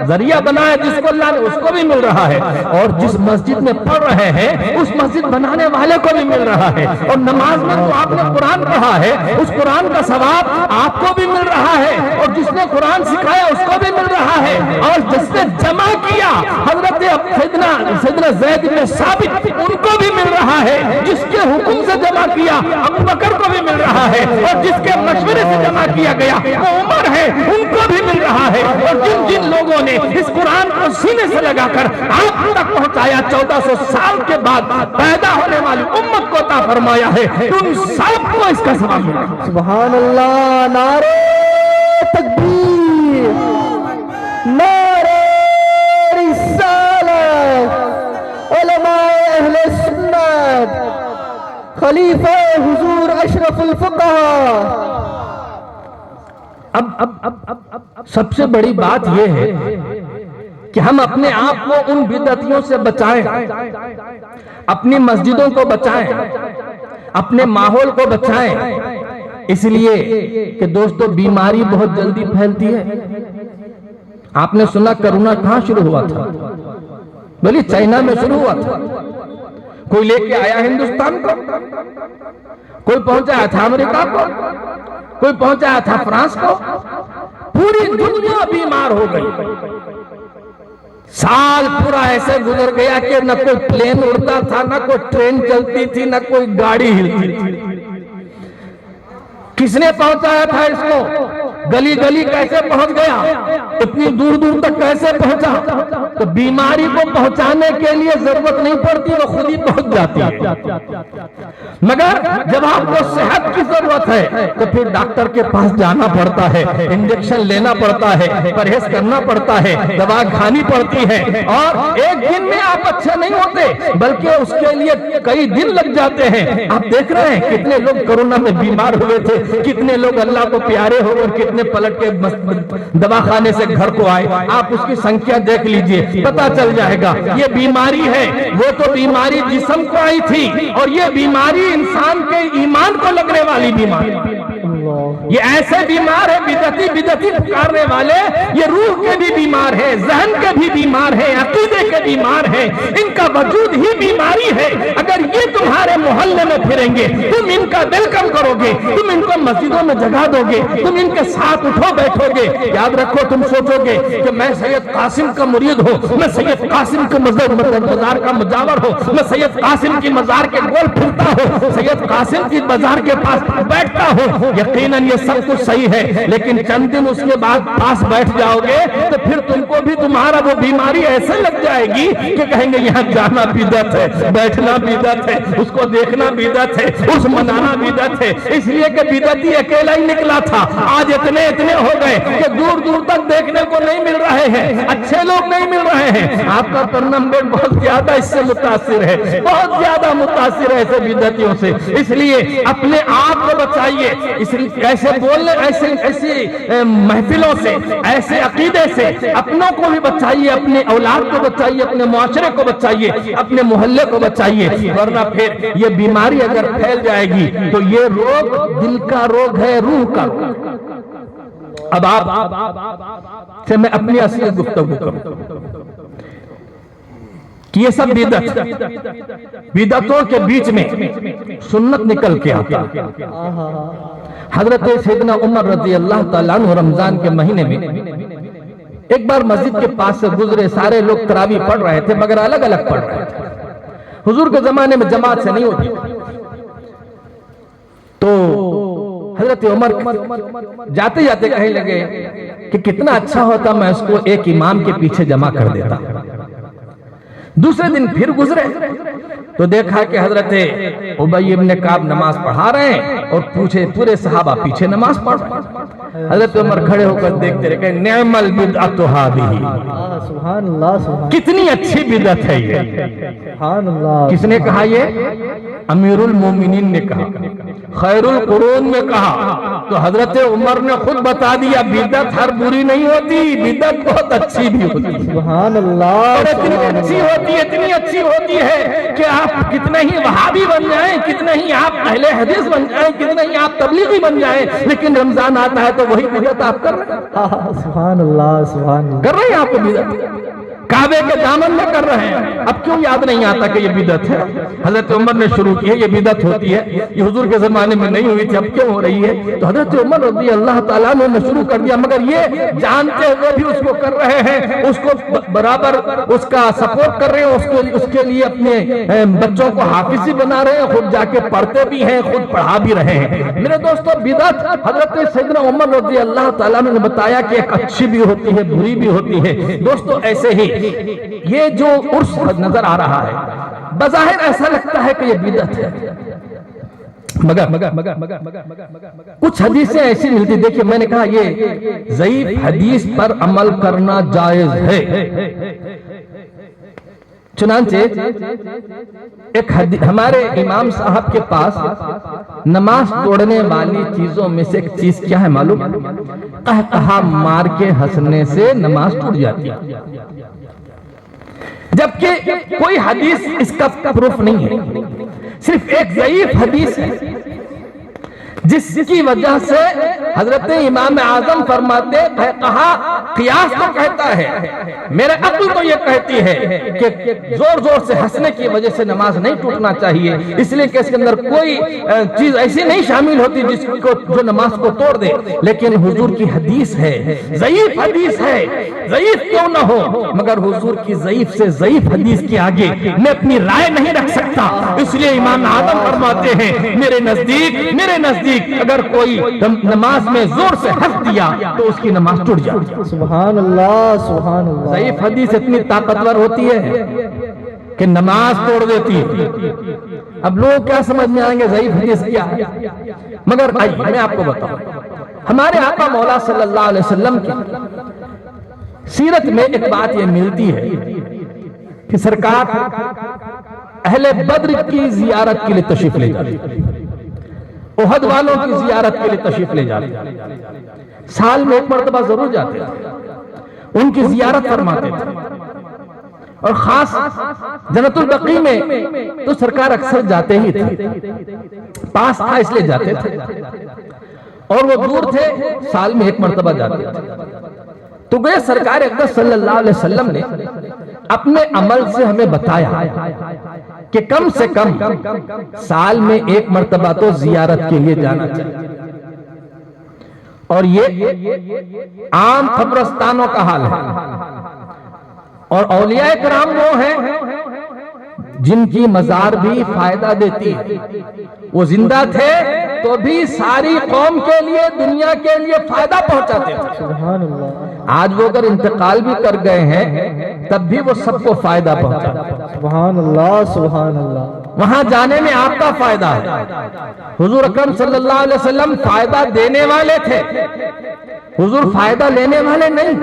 ذریعہ بنایا، جس کو لانے، اس کو بھی مل رہا ہے، اور جس مسجد میں پڑھ رہے ہیں اس مسجد بنانے والے کو بھی مل رہا ہے. اور نماز میں تو آپ نے قرآن پڑھا ہے، اس قرآن کا ثواب آپ کو بھی مل رہا ہے، اور جس نے قرآن سکھایا اس کو بھی مل رہا ہے، اور جس نے جمع کیا حضرت سیدنا زید بن ثابت ان کو بھی مل رہا ہے، جس کے حکم سے جمع کیا ابو بکر کو بھی مل رہا ہے، اور جس کے مشورے سے جمع کیا گیا وہ عمر ہے ان کو بھی مل رہا ہے. اور جن لوگوں نے اس قرآن کو سینے سے لگا کر آپ تک پہنچایا، 1400 سال کے بعد پیدا ہونے والی امت کو عطا فرمایا ہے، تم سب کو اس کا ثواب ملا. سبحان اللہ. نعرہ تکبیر، نعرہ رسالت، علماء اہل سنت، خلیفہ حضور اشرف الفقہاء. اب سب سے بڑی بات یہ ہے کہ ہم اپنے آپ کو ان بدعتیوں سے بچائیں، اپنی مسجدوں کو بچائیں، اپنے ماحول کو بچائیں. اس لیے کہ دوستو بیماری بہت جلدی پھیلتی ہے. آپ نے سنا کرونا کہاں شروع ہوا تھا؟ بولیے چائنا میں شروع ہوا تھا. کوئی لے کے آیا ہندوستان کو، کوئی پہنچایا تھا امریکہ کو، کوئی پہنچایا تھا فرانس کو. پوری دنیا بیمار ہو گئی. سال پورا ایسے گزر گیا کہ نہ کوئی پلین اڑتا تھا، نہ کوئی ٹرین چلتی تھی، نہ کوئی گاڑی ہلتی تھی. کس نے پہنچایا تھا اس کو؟ گلی گلی کیسے پہنچ گیا؟ اتنی دور دور تک کیسے پہنچا؟ تو بیماری کو پہنچانے کے لیے ضرورت نہیں پڑتی، وہ خود ہی پہنچ جاتی ہے۔ مگر جب آپ کو صحت کی ضرورت ہے تو پھر ڈاکٹر کے پاس جانا پڑتا ہے، انجیکشن لینا پڑتا ہے، پرہیز کرنا پڑتا ہے، دوا کھانی پڑتی ہے، اور ایک دن میں آپ اچھے نہیں ہوتے بلکہ اس کے لیے کئی دن لگ جاتے ہیں۔ آپ دیکھ رہے ہیں کتنے لوگ کورونا میں بیمار ہوئے تھے، کتنے لوگ اللہ کو پیارے ہو اور کتنے پلٹ کے دواخانے سے گھر کو آئے۔ آپ اس کی سنکھیا دیکھ لیجئے، پتا چل جائے گا یہ بیماری ہے۔ وہ تو بیماری جسم کو آئی تھی، اور یہ بیماری انسان کے ایمان کو لگنے والی بیماری۔ یہ ایسے بیمار ہے، بدعتی پکارنے والے، یہ روح کے بھی بیمار ہے، ذہن کے بھی بیمار ہے، عقیدے کے بیمار ہے، ان کا وجود ہی بیماری ہے۔ اگر یہ تمہارے محلے میں پھریں گے، تم ان کا ویلکم کرو گے، تم ان کو مسجدوں میں جگہ دو گے، تم ان کے ساتھ اٹھو بیٹھو گے، یاد رکھو تم سوچو گے کہ میں سید قاسم کا مرید ہوں، میں سید قاسم کے مزار کا مجاور ہوں، میں سید قاسم کی مزار کے گول پھرتا ہوں، سید قاسم کی مزار کے پاس بیٹھتا ہوں۔ یقیناً یہ سب کچھ صحیح ہے، لیکن چند دن اس کے بعد پاس بیٹھ جاؤ گے تو پھر تم کو بھی تمہارا وہ بیماری ایسے لگ جائے گی کہ کہیں گے یہاں جانا بدعت ہے، بیٹھنا بدعت ہے، اس کو دیکھنا بدعت ہے، اس منانا بدعت ہے۔ اس لیے کہ بدعتی اکیلا ہی نکلا تھا، آج اتنے ہو گئے کہ دور دور تک دیکھنے کو نہیں مل رہے ہیں، اچھے لوگ نہیں مل رہے ہیں۔ آپ کا ترنم بیٹ بہت زیادہ اس سے متاثر ہے، بہت زیادہ متاثر ہے ایسے بدعتیوں سے۔ اس لیے اپنے آپ کو بچائیے، ایسے بولنے ایسی محفلوں سے، ایسے عقیدے سے اپنوں کو بھی بچائیے، اپنے اولاد کو بچائیے، اپنے معاشرے کو بچائیے، اپنے محلے کو بچائیے، ورنہ پھر یہ بیماری اگر پھیل جائے گی تو یہ روگ دل کا روگ ہے، روح کا روگ۔ اب آپ سے میں اپنی اصلی گفتگو کروں کہ یہ سب بدعتوں کے بیچ میں سنت نکل کے آتا۔ حضرت سیدنا عمر رضی اللہ تعالیٰ عنہ رمضان کے مہینے میں ایک بار مسجد کے پاس سے گزرے، سارے لوگ تراویح پڑھ رہے تھے مگر الگ الگ پڑھ رہے تھے، حضور کے زمانے میں جماعت سے نہیں ہوتی، تو حضرت عمر جاتے جاتے کہنے لگے کہ کتنا اچھا ہوتا میں اس کو ایک امام کے پیچھے جمع کر دیتا۔ دوسرے دن پھر گزرے تو دیکھا کہ حضرت ابی ابن کعب نماز پڑھا رہے ہیں اور پورے صحابہ پیچھے نماز پڑھ رہے ہیں۔ حضرت عمر کھڑے ہو کر دیکھتے رہے کہ نعم البدعۃ ھذہ، سبحان اللہ، سبحان کتنی اچھی بدعت ہے یہ۔ اللہ۔ کس نے کہا یہ؟ امیر المومنین نے کہا، خیر القرون میں کہا، تو حضرت عمر نے خود بتا دیا بدعت ہر بری نہیں ہوتی، بدعت بہت اچھی بھی ہوتی ہے۔ سبحان اللہ، اور اتنی اچھی ہوتی ہے کہ آپ کتنے ہی وہابی بن جائیں، کتنے ہی آپ اہل حدیث بن جائیں، کتنے ہی آپ تبلیغی بن جائیں، لیکن رمضان آتا ہے تو وہی بدعت آپ کر رہے ہیں۔ سبحان اللہ، سبحان اللہ، کر رہے ہیں آپ کو بدعت، کعبے کے دامن میں کر رہے ہیں، اب کیوں یاد نہیں آتا کہ یہ بدعت ہے؟ حضرت عمر نے شروع کی ہے، یہ بدعت ہوتی ہے، یہ حضور کے زمانے میں نہیں ہوئی تھی، اب کیوں ہو رہی ہے؟ تو حضرت عمر رضی اللہ تعالیٰ عنہ نے شروع کر دیا، مگر یہ جانتے ہوئے بھی اس کو کر رہے ہیں، اس کو برابر اس کا سپورٹ کر رہے ہیں، اس کے لیے اپنے بچوں کو حافظ بھی بنا رہے ہیں، خود جا کے پڑھتے بھی ہیں، خود پڑھا بھی رہے ہیں۔ میرے دوستو، بدعت حضرت سیدنا عمر رضی اللہ تعالیٰ عنہ نے بتایا کہ ایک اچھی بھی ہوتی ہے، بری بھی ہوتی ہے۔ دوستو ایسے ہی یہ جو عرس نظر آ رہا ہے، بظاہر ایسا لگتا ہے کہ یہ بدعت ہے، مگر کچھ حدیثیں ایسی ملتی، دیکھیں میں نے کہا یہ ضعیف حدیث پر عمل کرنا جائز ہے۔ چنانچہ ایک ہمارے امام صاحب کے پاس نماز توڑنے والی چیزوں میں سے ایک چیز کیا ہے معلوم؟ قہقہا مار کے ہنسنے سے نماز ٹوٹ جاتی ہے، جبکہ کوئی حدیث اس کا پروف نہیں ہے، صرف ایک ضعیف حدیث ہے جس کی وجہ سے حضرت امام اعظم فرماتے ہیں، کہا قیاس تو کہتا ہے، میرے عقل تو یہ کہتی ہے کہ زور زور سے ہنسنے کی وجہ سے نماز نہیں ٹوٹنا چاہیے، اس لیے کہ اس کے اندر کوئی چیز ایسی نہیں شامل ہوتی جس کو جو نماز کو توڑ دے، لیکن حضور کی حدیث ہے، ضعیف حدیث ہے، ضعیف کیوں نہ ہو، مگر حضور کی ضعیف سے ضعیف حدیث کے آگے میں اپنی رائے نہیں رکھ سکتا، اس لیے امام اعظم فرماتے ہیں میرے نزدیک نزدیک اگر کوئی نماز میں زور سے ہنس دیا تو اس کی نماز ٹوٹ جاتی ہے۔ سبحان اللہ سبحان اللہ۔ ضعیف حدیث اتنی طاقتور ہوتی ہے کہ نماز توڑ دیتی ہے۔ اب لوگ کیا سمجھ میں آئیں گے ضعیف حدیث کیا ہے؟ مگر آئیے میں آپ کو بتاؤں، ہمارے آقا مولا صلی اللہ علیہ وسلم کی سیرت میں ایک بات یہ ملتی ہے کہ سرکار اہل بدر کی زیارت کے لیے تشریف لے جاتے، احد والوں کی زیارت کے لیے تشریف لے جاتے، سال میں ایک مرتبہ ضرور جاتے تھے، ان کی زیارت فرماتے تھے۔ اور خاص جنت البقیع میں تو سرکار اکثر جاتے ہی تھے، پاس تھا اس لیے جاتے تھے، اور وہ دور تھے سال میں ایک مرتبہ جاتے تھے۔ تو گئے سرکار اقدس صلی اللہ علیہ وسلم نے اپنے عمل سے ہمیں بتایا کہ کم سے کم سال میں ایک مرتبہ تو زیارت کے لیے جانا چاہیے، اور یہ عام قبرستانوں کا حال ہے۔ اور اولیاء کرام وہ ہیں جن کی مزار بھی فائدہ دیتی ہے، وہ زندہ تھے تو بھی ساری قوم کے لیے دنیا کے لیے فائدہ پہنچاتے تھے۔ سبحان اللہ۔ آج وہ اگر انتقال بھی کر گئے ہیں تب بھی وہ سب کو فائدہ پہنچاتے ہیں۔ سبحان اللہ سبحان اللہ۔ وہاں جانے میں آپ کا فائدہ ہے۔ حضور اکرم صلی اللہ علیہ وسلم فائدہ دینے والے تھے، حضور فائدہ لینے والے نہیں۔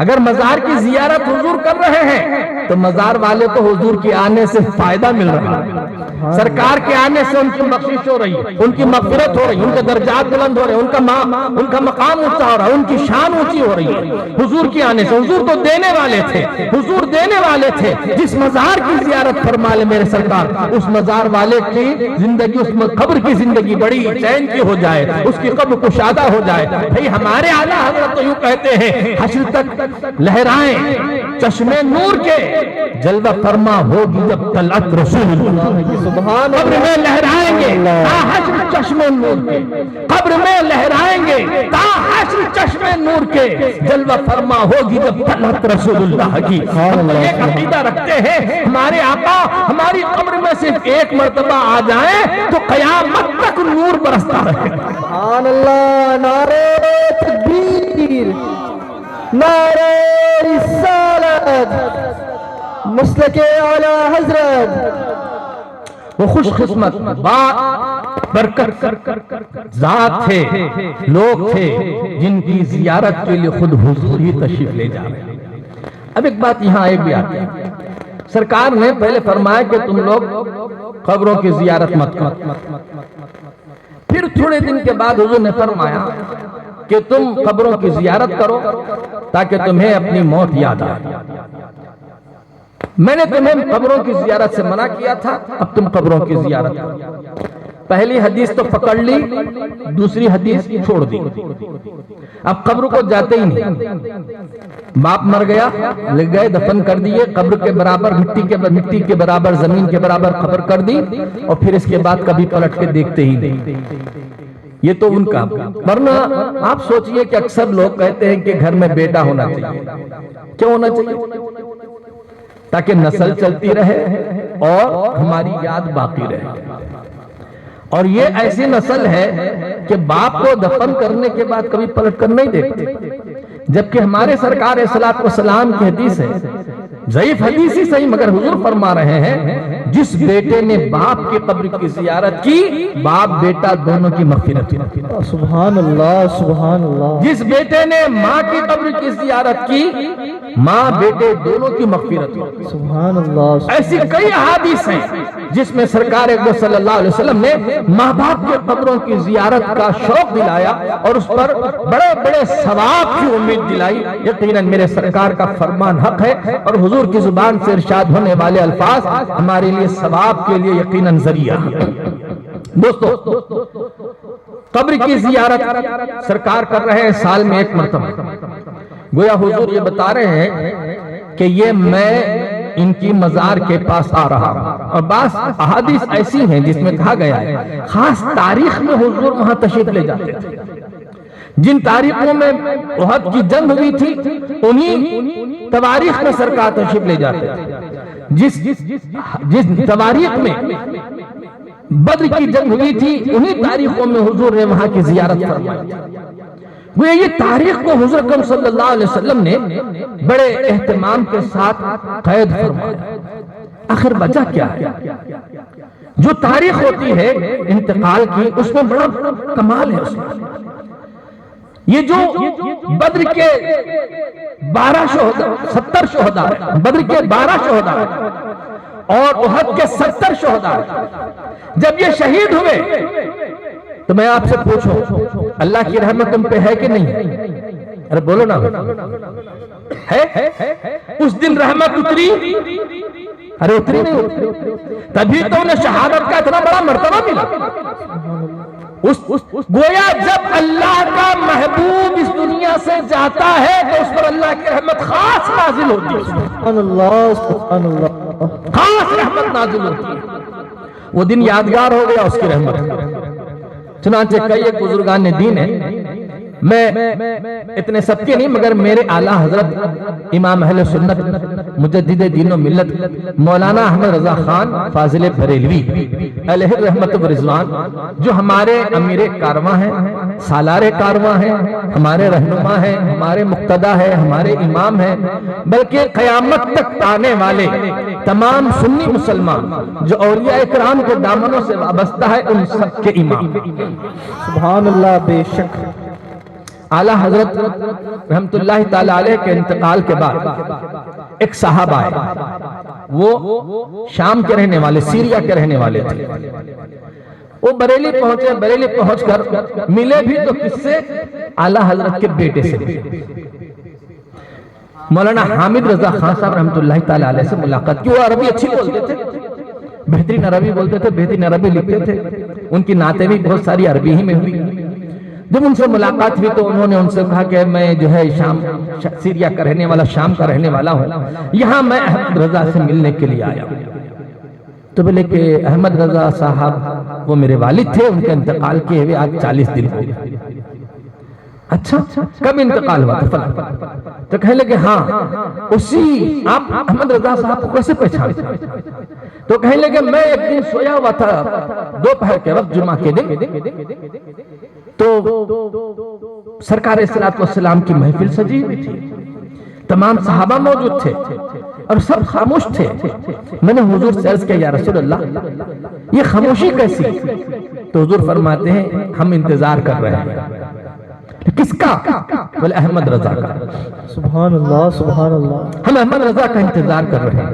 اگر مزار کی زیارت حضور کر رہے ہیں تو مزار والے کو حضور کے آنے سے فائدہ مل رہا ہے، سرکار کے آنے سے ان کی بخشش ہو رہی ہے، ان کی مغفرت ہو رہی ہے، ان کے درجات بلند ہو رہے ہیں، ان کا مقام اونچا ہو رہا ہے، ان کی شان اونچی ہو رہی ہے حضور کے آنے سے۔ حضور تو دینے والے تھے، حضور دینے والے تھے۔ جس مزار کی زیارت فرما لے میرے سرکار، اس مزار والے کی زندگی، اس قبر کی زندگی بڑی چین کی ہو جائے، اس کی قبر کشادہ ہو جائے۔ بھئی ہمارے اعلیٰ حضرت تو یوں کہتے ہیں حشر تک لہرائیں چشمے نور کے، جلوہ فرما ہوگی جب طلعت رسول اللہ۔ سبحان قبر میں لہرائیں گے تا حشر چشمے نور کے، قبر میں لہرائیں گے تا حشر چشمے نور کے، جلوہ فرما ہوگی جب طلعت رسول اللہ کی۔ ہم ایک عقیدہ رکھتے ہیں ہمارے آقا ہماری قبر میں صرف ایک مرتبہ آ جائیں تو قیامت تک نور برستا رہے۔ سبحان اللہ۔ نعرہ تکبیر، نعرہ رسالت، مسلک اعلی حضرت۔ وہ خوش قسمت برکت ذات تھے، لوگ تھے جن کی زیارت کے لیے خود حضور ہی تشریف لے جا رہے ہیں۔ اب ایک بات یہاں ایک بھی آتی ہے، سرکار نے پہلے فرمایا کہ تم لوگ قبروں کی زیارت مت کرو، پھر تھوڑے دن کے بعد حضور نے فرمایا کہ تم قبروں کی زیارت کرو تاکہ تمہیں اپنی موت یاد آئے۔ میں نے تمہیں قبروں کی زیارت سے منع کیا تھا، اب تم قبروں کی زیارت کرو۔ پہلی حدیث تو پکڑ لی، دوسری حدیث چھوڑ دی، اب قبر کو جاتے ہی نہیں۔ باپ مر گیا، لے گئے دفن کر دیے، قبر کے برابر مٹی کے برابر زمین کے برابر قبر کر دی، اور پھر اس کے بعد کبھی پلٹ کے دیکھتے ہی نہیں۔ یہ تو ان کا، ورنہ آپ سوچئے کہ اکثر لوگ کہتے ہیں کہ گھر میں بیٹا ہونا چاہیے۔ کیوں ہونا چاہیے؟ تاکہ نسل چلتی رہے اور ہماری یاد باقی رہے۔ اور یہ ایسی نسل ہے کہ باپ کو دفن کرنے کے بعد کبھی پلٹ کر نہیں دیکھتے، جبکہ ہمارے سرکار علیہ الصلوۃ والسلام کی حدیث ہے، ضعیف حدیث ہی صحیح مگر حضور فرما رہے ہیں جس بیٹے نے باپ کی قبر کی زیارت کی، باپ بیٹا دونوں کی مغفرت کی۔ سبحان اللہ سبحان اللہ۔ جس بیٹے نے ماں کی قبر کی زیارت کی، ماں بیٹے دونوں کی مغفرت کی۔ سبحان اللہ۔ ایسی کئی احادیث ہیں جس میں سرکار اقدس صلی اللہ علیہ وسلم نے ماں باپ کے قبروں کی زیارت کا شوق دلایا اور اس پر بڑے بڑے ثواب کی امید دلائی۔ یقیناً میرے سرکار کا فرمان حق ہے، اور حضور کی زبان سے ارشاد ہونے والے الفاظ ہمارے لیے ثواب کے لیے یقیناً ذریعہ ہے۔ دوستو، قبر کی زیارت سرکار کر رہے ہیں سال میں ایک مرتبہ۔ گویا حضور یہ بتا رہے ہیں کہ یہ میں ان کی مزار کے پاس آ رہا ہوں، اور بعض احادیث ایسی ہیں جس میں کہا گیا ہے خاص تاریخ میں حضور وہاں تشریف لے جاتے تھے۔ جن تاریخوں میں احد کی جنگ ہوئی تھی انہی تواریخ میں سرکار تشریف لے جاتے تھے۔ جس تواریخ میں بدر کی جنگ ہوئی تھی، انہی تاریخوں میں حضور نے وہاں کی زیارت فرمائی تھی۔ وہ یہ تاریخ کو حضور اکرم صلی اللہ علیہ وسلم نے بڑے اہتمام کے ساتھ قید فرمایا۔ آخر وجہ کیا ہے؟ جو تاریخ ہوتی ہے انتقال کی، اس میں بڑا کمال ہے اس میں۔ یہ جو بدر کے 12 شہداء، 70 شہداء، بدر کے 12 شہداء اور احد کے 70 شہداء جب یہ شہید ہوئے تو میں آپ سے پوچھوں، اللہ کی رحمت تم پہ ہے کہ نہیں؟ ارے بولو نا، ہے؟ اس دن رحمت اتری؟ ارے اتری نہیں اتری، تبھی تو انہیں شہادت کا اتنا بڑا مرتبہ ملا۔ گویا جب اللہ کا محبوب اس دنیا سے جاتا ہے تو اس پر اللہ کی رحمت خاص نازل ہوتی ہے، سبحان اللہ سبحان اللہ، خاص رحمت نازل ہوتی ہے۔ وہ دن یادگار ہو گیا اس کی رحمت۔ چنانچہ کئی ایک بزرگان دین ہیں، میں اتنے سب کے نہیں مگر میرے اعلیٰ حضرت امام اہل سنت مجدد دین و ملت مولانا احمد رضا خان فاضل بریلوی علیہ رحمت و رضوان، جو ہمارے امیر کارواں ہیں، سالار کارواں ہیں، ہمارے رہنما ہیں، ہمارے مقتدی ہیں، ہمارے امام ہیں، بلکہ قیامت تک آنے والے تمام سنی مسلمان جو اولیاء اکرام کے دامنوں سے وابستہ ہے، ان سب کے امام۔ سبحان اللہ، بے شک۔ اعلیٰ حضرت رحمت اللہ تعالی علیہ کے انتقال کے بعد ایک صاحب آئے، وہ شام کے رہنے والے، سیریا کے رہنے والے تھے۔ وہ بریلی پہنچے، بریلی پہنچ کر ملے بھی تو کس سے؟ اعلیٰ حضرت کے بیٹے سے۔ مولانا حامد رضا خان صاحب رحمت اللہ تعالی علیہ سے ملاقات کی۔ وہ عربی اچھی بولتے تھے، بہترین عربی بولتے تھے، بہترین عربی لکھتے تھے، ان کی نعتیں بھی بہت ساری عربی ہی میں ہوئی۔ جب ان سے ملاقات ہوئی تو انہوں نے ان سے کہا کہ میں جو ہے شام، سیریا کا رہنے والا، شام کا رہنے والا ہوں، یہاں میں احمد رضا سے ملنے کے لیے آیا ہوں۔ تو بولے کہ احمد رضا صاحب وہ میرے والد تھے، ان کے انتقال کیے ہوئے آج 40 دن ہو گئے۔ اچھا کب انتقال ہوا تھا؟ فلاں۔ تو کہنے لگے ہاں اسی، آپ احمد رضا صاحب کو کیسے پہچانتے؟ تو کہنے لگے میں ایک دن سویا ہوا تھا دوپہر کے وقت، جمعہ کے دن، تو سرکار صلوات والسلام کی محفل سجی ہوئی تھی، تمام صحابہ موجود تھے اور سب خاموش تھے۔ میں نے حضور سے عرض کیا یا رسول اللہ یہ خاموشی کیسی؟ تو حضور فرماتے ہیں ہم انتظار کر رہے ہیں۔ کس کا؟ بولے احمد رضا کا۔ سبحان اللہ سبحان اللہ، ہم احمد رضا کا انتظار کر رہے ہیں۔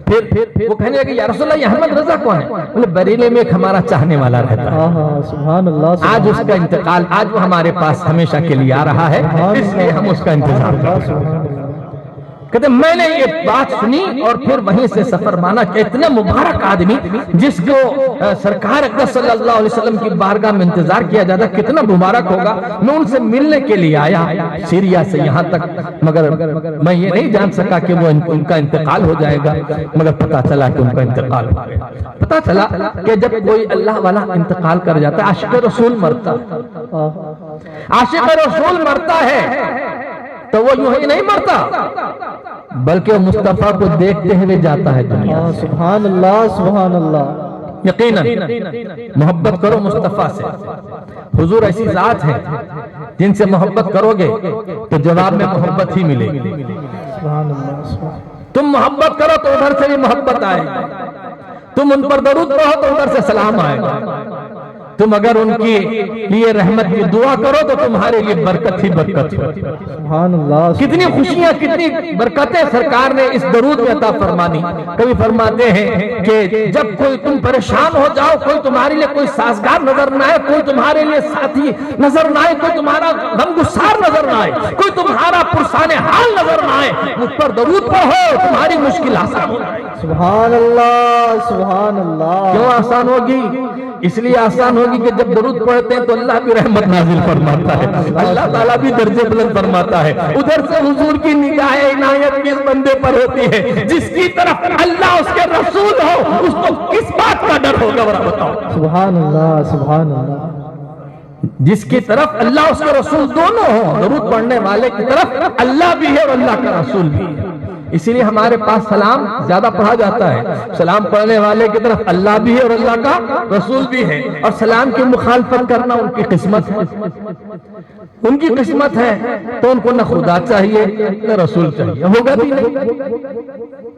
پھر وہ کہنے لگے یا رسول اللہ یہ احمد رضا کون ہے؟ بولے بریلے میں ایک ہمارا چاہنے والا رہتا ہے، ہاں سبحان اللہ، آج اس کا انتقال، آج وہ ہمارے پاس ہمیشہ کے لیے آ رہا ہے، اس لیے ہم اس کا انتظار کر رہے ہیں۔ کہتے میں نے یہ بات سنی اور پھر وہیں سے سفر مانا کہ اتنا مبارک آدمی جس کو سرکار اقدس صلی اللہ علیہ وسلم کی بارگاہ میں انتظار کیا جاتا کتنا مبارک ہوگا۔ میں ان سے ملنے کے لیے آیا سیریا سے یہاں تک، مگر میں یہ نہیں جان سکا کہ وہ ان کا انتقال ہو جائے گا، مگر پتا چلا کہ ان کا انتقال ہو گیا۔ پتا چلا کہ جب کوئی اللہ والا انتقال کر جاتا ہے، عاشق رسول مرتا ہے، عاشق رسول مرتا ہے تو وہ یوں ہی نہیں مرتا بلکہ وہ مصطفیٰ کو دیکھتے ہوئے جاتا ہے دنیا سے۔ سبحان اللہ سبحان اللہ، یقیناً محبت کرو مصطفیٰ سے۔ حضور ایسی ذات ہے جن سے محبت کرو گے تو جواب میں محبت ہی ملے گی۔ سبحان اللہ، تم محبت کرو تو ادھر سے بھی محبت آئے گی، تم ان پر درود پڑھو تو ادھر سے سلام آئے گا، تم اگر ان کی لیے رحمت کی دعا کرو تو تمہارے لیے برکت ہی برکت ہے۔ سبحان اللہ، کتنی خوشیاں، کتنی برکتیں سرکار نے اس درود میں عطا فرمانی۔ کبھی فرماتے ہیں کہ جب کوئی تم پریشان ہو جاؤ، کوئی تمہارے لیے کوئی سازگار نظر نہ آئے، کوئی تمہارے لیے ساتھی نظر نہ آئے، کوئی تمہارا غمگسار نظر نہ آئے، کوئی تمہارا پرسان حال نظر نہ آئے، مجھ پر درود پڑھو تمہاری مشکل آسان ہو جائے۔ سبحان اللہ سبحان اللہ، کیوں آسان ہوگی؟ اس لیے آسان ہوگی کہ جب درود پڑھتے ہیں تو اللہ بھی رحمت نازل فرماتا ہے، اللہ تعالیٰ بھی درجے بلند فرماتا ہے، ادھر سے حضور کی نگاہ عنایت کس بندے پر ہوتی ہے؟ جس کی طرف اللہ اس کے رسول ہو اس کو کس بات کا ڈر ہوگا ذرا بتاؤ؟ سبحان اللہ سبحان اللہ، جس کی طرف اللہ اس کے رسول دونوں ہوں، درود پڑھنے والے کی طرف اللہ بھی ہے اور اللہ کا رسول بھی ہے۔ اسی لیے ہمارے پاس سلام زیادہ پڑھا جاتا ہے. سلام پڑھنے والے کی طرف اللہ بھی ہے اور اللہ کا رسول بھی ہے, اور سلام کی مخالفت کرنا ان کی قسمت ہے, ان کی قسمت ہے. تو ان کو نہ خدا چاہیے نہ رسول چاہیے, ہوگا بھی نہیں.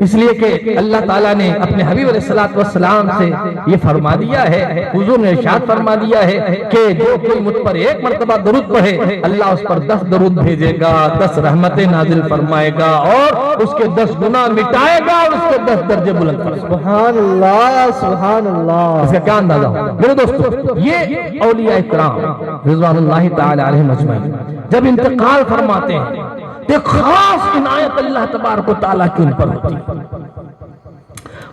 اس لیے کہ اللہ تعالیٰ نے اپنے حبیب علیہ السلام سے یہ فرما دیا ہے, حضور نے ارشاد فرما دیا ہے کہ جو کوئی مجھ پر ایک مرتبہ درود پڑھے اللہ اس پر 10 درود بھیجے گا, 10 رحمتیں نازل فرمائے گا, اور اس کے 10 گناہ مٹائے گا, اور اس کے 10 درجے بلند فرمائے گا. سبحان اللہ سبحان اللہ. اس کا کیا اندازہ ہوگا میرے دوستو؟ یہ اولیاء کرام رضوان اللہ تعالی علیہم اجمعین جب انتقال فرماتے ہیں ایک خاص عنایت اللہ تبارک و تعالیٰ کی ان پر ہوتی ہے.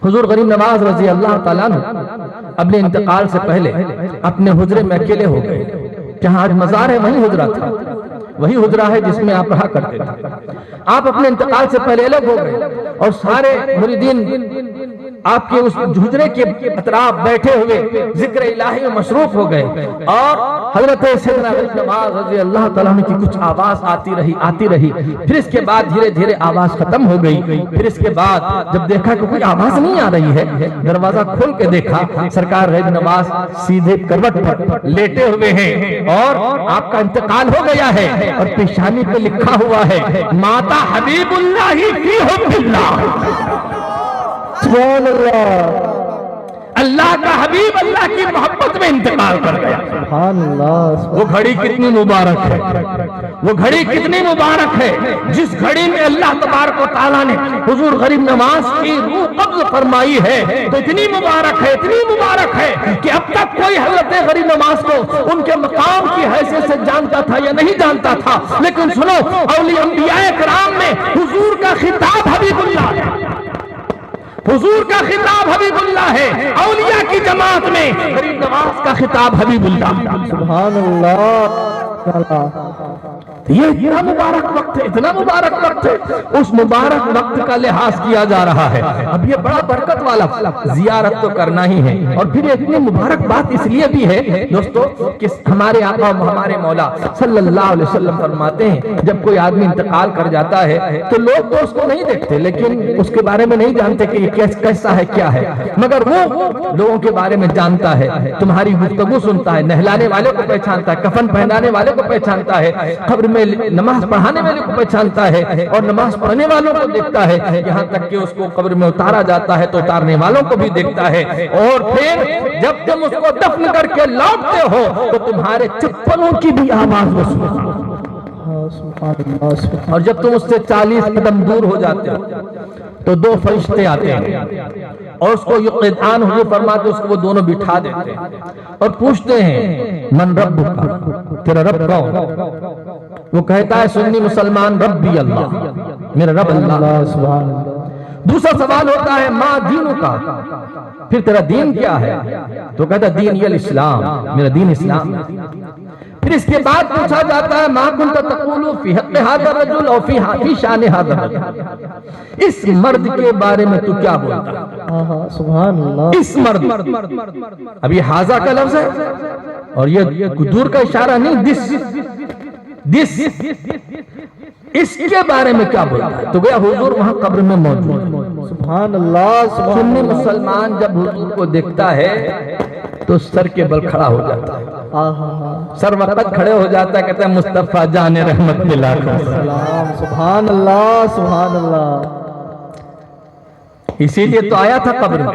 حضور غریب نواز رضی اللہ تعالیٰ عنہ اپنے انتقال سے پہلے اپنے حجرے میں اکیلے ہو گئے. جہاں آج مزار ہے وہی حجرہ تھا, وہی حجرہ ہے جس میں آپ رہا کرتے تھے. آپ اپنے انتقال سے پہلے الگ ہو گئے اور سارے مریدین آپ کے اس حجرے کے اطراف بیٹھے ہوئے ذکر الہی میں مصروف ہو گئے, اور حضرت سیدنا غریب نواز رضی اللہ تعالیٰ عنہ کی کچھ آواز آتی رہی. پھر اس کے بعد دھیرے دھیرے آواز ختم ہو گئی. پھر اس کے بعد جب دیکھا کہ کوئی آواز نہیں آ رہی ہے, دروازہ کھول کے دیکھا سرکار غریب نواز سیدھے کروٹ پر لیٹے ہوئے ہیں اور آپ کا انتقال ہو گیا ہے, اور پیشانی پہ لکھا ہوا ہے ماتا حبیب اللہ فی حب اللہ. سبحان اللہ. اللہ کا حبیب اللہ کی محبت میں انتقال کر گیا. سبحان اللہ. وہ گھڑی کتنی مبارک ہے, وہ گھڑی کتنی مبارک ہے جس گھڑی میں اللہ تبارک و تعالیٰ نے حضور غریب نواز کی روح قبض فرمائی ہے. تو اتنی مبارک ہے, اتنی مبارک ہے کہ اب تک کوئی حضرت غریب نواز کو ان کے مقام کی حیثیت سے جانتا تھا یا نہیں جانتا تھا. لیکن سنو, اولیاء انبیاء کرام میں حضور کا خطاب حبیب اللہ ہے, حضور کا خطاب حبیب اللہ ہے. اولیاء کی جماعت میں غریب نواز کا خطاب حبیب اللہ. سبحان اللہ. یہ اتنا مبارک وقت ہے, اتنا مبارک وقت ہے, اس مبارک وقت کا لحاظ کیا جا رہا ہے. اب یہ بڑا برکت والا زیارت تو کرنا ہی ہے. اور پھر اتنی مبارک بات اس لیے بھی ہے دوستو کہ ہمارے آقا و ہمارے مولا صلی اللہ علیہ وسلم فرماتے ہیں جب کوئی آدمی انتقال کر جاتا ہے تو لوگ تو اس کو نہیں دیکھتے, لیکن اس کے بارے میں نہیں جانتے کہ یہ کیسا ہے, کیا ہے, مگر وہ لوگوں کے بارے میں جانتا ہے. تمہاری گفتگو سنتا ہے, نہلانے والے کو پہچانتا ہے, کفن پہنانے والے کو پہچانتا ہے, قبر میں نماز پڑھانے والے کو پہچانتا ہے, اور نماز پڑھنے والوں کو دیکھتا ہے, یہاں تک کہ اس کو قبر میں اتارا جاتا ہے تو اتارنے والوں کو بھی دیکھتا ہے. اور پھر جب تم اس کو دفن کر کے لوٹتے ہو تو تمہارے چپلوں کی بھی آواز وہ سنتا ہے. اور جب تم اس سے 40 قدم دور ہو جاتے ہو تو 2 فرشتے آتے ہیں اور اس کو یقظان حضور فرماتے اس کو وہ دونوں بٹھا دیتے ہیں اور پوچھتے ہیں من ربک, تیرا رب کون؟ وہ کہتا ہے سنی مسلمان ربی اللہ, میرا رب اللہ. سبحان اللہ. دوسرا سوال ہوتا ہے ما دینوں کا, پھر تیرا دین کیا ہے؟ تو کہتا ہے دین الاسلام, میرا دین اسلام. پھر اس کے بعد پوچھا جاتا ہے ما کنت تقول فی حق ھذا الرجل او فی شان ھذا الرجل, اس مرد کے بارے میں تو کیا بولتا؟ سبحان اللہ. اس مرد, اب یہ ھذا کا لفظ ہے اور یہ دور کا اشارہ نہیں, دس اس کے بارے میں کیا بولتا ہے؟ تو گیا حضور وہاں قبر میں موجود ہے. سبحان اللہ. سنی مسلمان جب حضور کو دیکھتا ہے تو سر کے بل کھڑا ہو جاتا ہے, سر وقت کھڑے ہو جاتا ہے, کہتا ہے مصطفیٰ جان رحمت ملا. سبحان اللہ. سبحان اللہ. اسی لیے تو آیا تھا قبر میں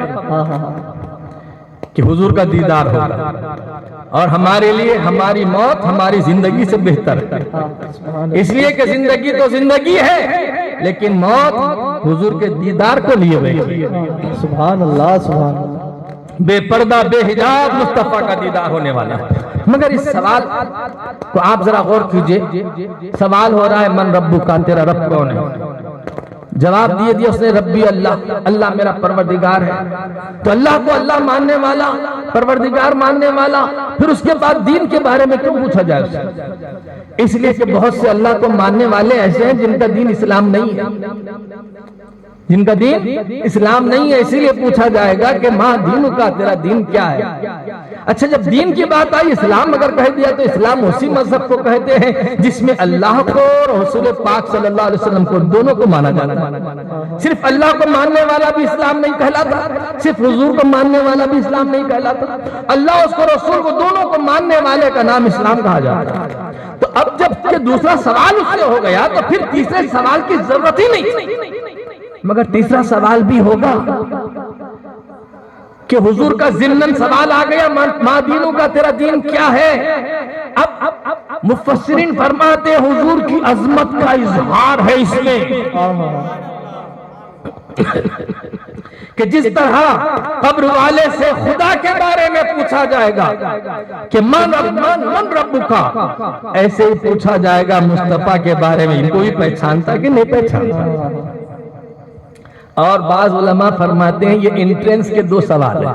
کہ حضور کا دیدار ہوگا, اور ہمارے لیے ہماری موت ہماری زندگی سے بہتر ہے. اس لیے کہ زندگی تو زندگی ہے لیکن موت حضور کے دیدار کو لیے ہوئے. سبحان اللہ. سبحان اللہ. بے پردہ بے حجاب مصطفیٰ کا دیدار ہونے والا ہے. مگر اس سوال کو آپ ذرا غور کیجئے. سوال ہو رہا ہے من ربک کا, تیرا رب کون ہے؟ جواب دیے دیا اس نے ربی اللہ, اللہ میرا پروردگار ہے. تو اللہ کو اللہ ماننے والا, پروردگار ماننے والا, پھر اس کے بعد دین کے بارے میں کیوں پوچھا جائے اس سے؟ اس لیے کہ بہت سے اللہ کو ماننے والے ایسے ہیں جن کا دین اسلام نہیں ہے, جن کا دین اسلام نہیں ہے. اسی لیے پوچھا جائے گا کہ ماں دینوں کا, تیرا دین کیا ہے؟ اچھا جب دین کی بات آئی اسلام اگر کہہ دیا تو اسلام اسی مذہب کو کہتے ہیں جس میں اللہ کو اور رسول پاک صلی اللہ علیہ وسلم کو دونوں کو مانا جاتا ہے. صرف اللہ کو ماننے والا بھی اسلام نہیں کہلاتا, صرف حضور کو ماننے والا بھی اسلام نہیں کہلاتا, اللہ اس کو رسول کو دونوں کو ماننے والے کا نام اسلام کہا جاتا ہے. تو اب جب یہ دوسرا سوال اس سے ہو گیا تو پھر تیسرے سوال کی ضرورت ہی نہیں. مگر تیسرا سوال بھی ہوگا کہ حضور کا ضمناً سوال آ گیا, ما دینوں کا, تیرا دین کیا ہے. اب مفسرین فرماتے حضور کی عظمت کا اظہار ہے اس میں کہ جس طرح قبر والے سے خدا کے بارے میں پوچھا جائے گا کہ من ربکا, ایسے ہی پوچھا جائے گا مصطفیٰ کے بارے میں. ان کو بھی پہچانتا کہ نہیں پہچانتا. اور بعض علماء فرماتے ہیں یہ انٹرنس کے دو سوال ہیں.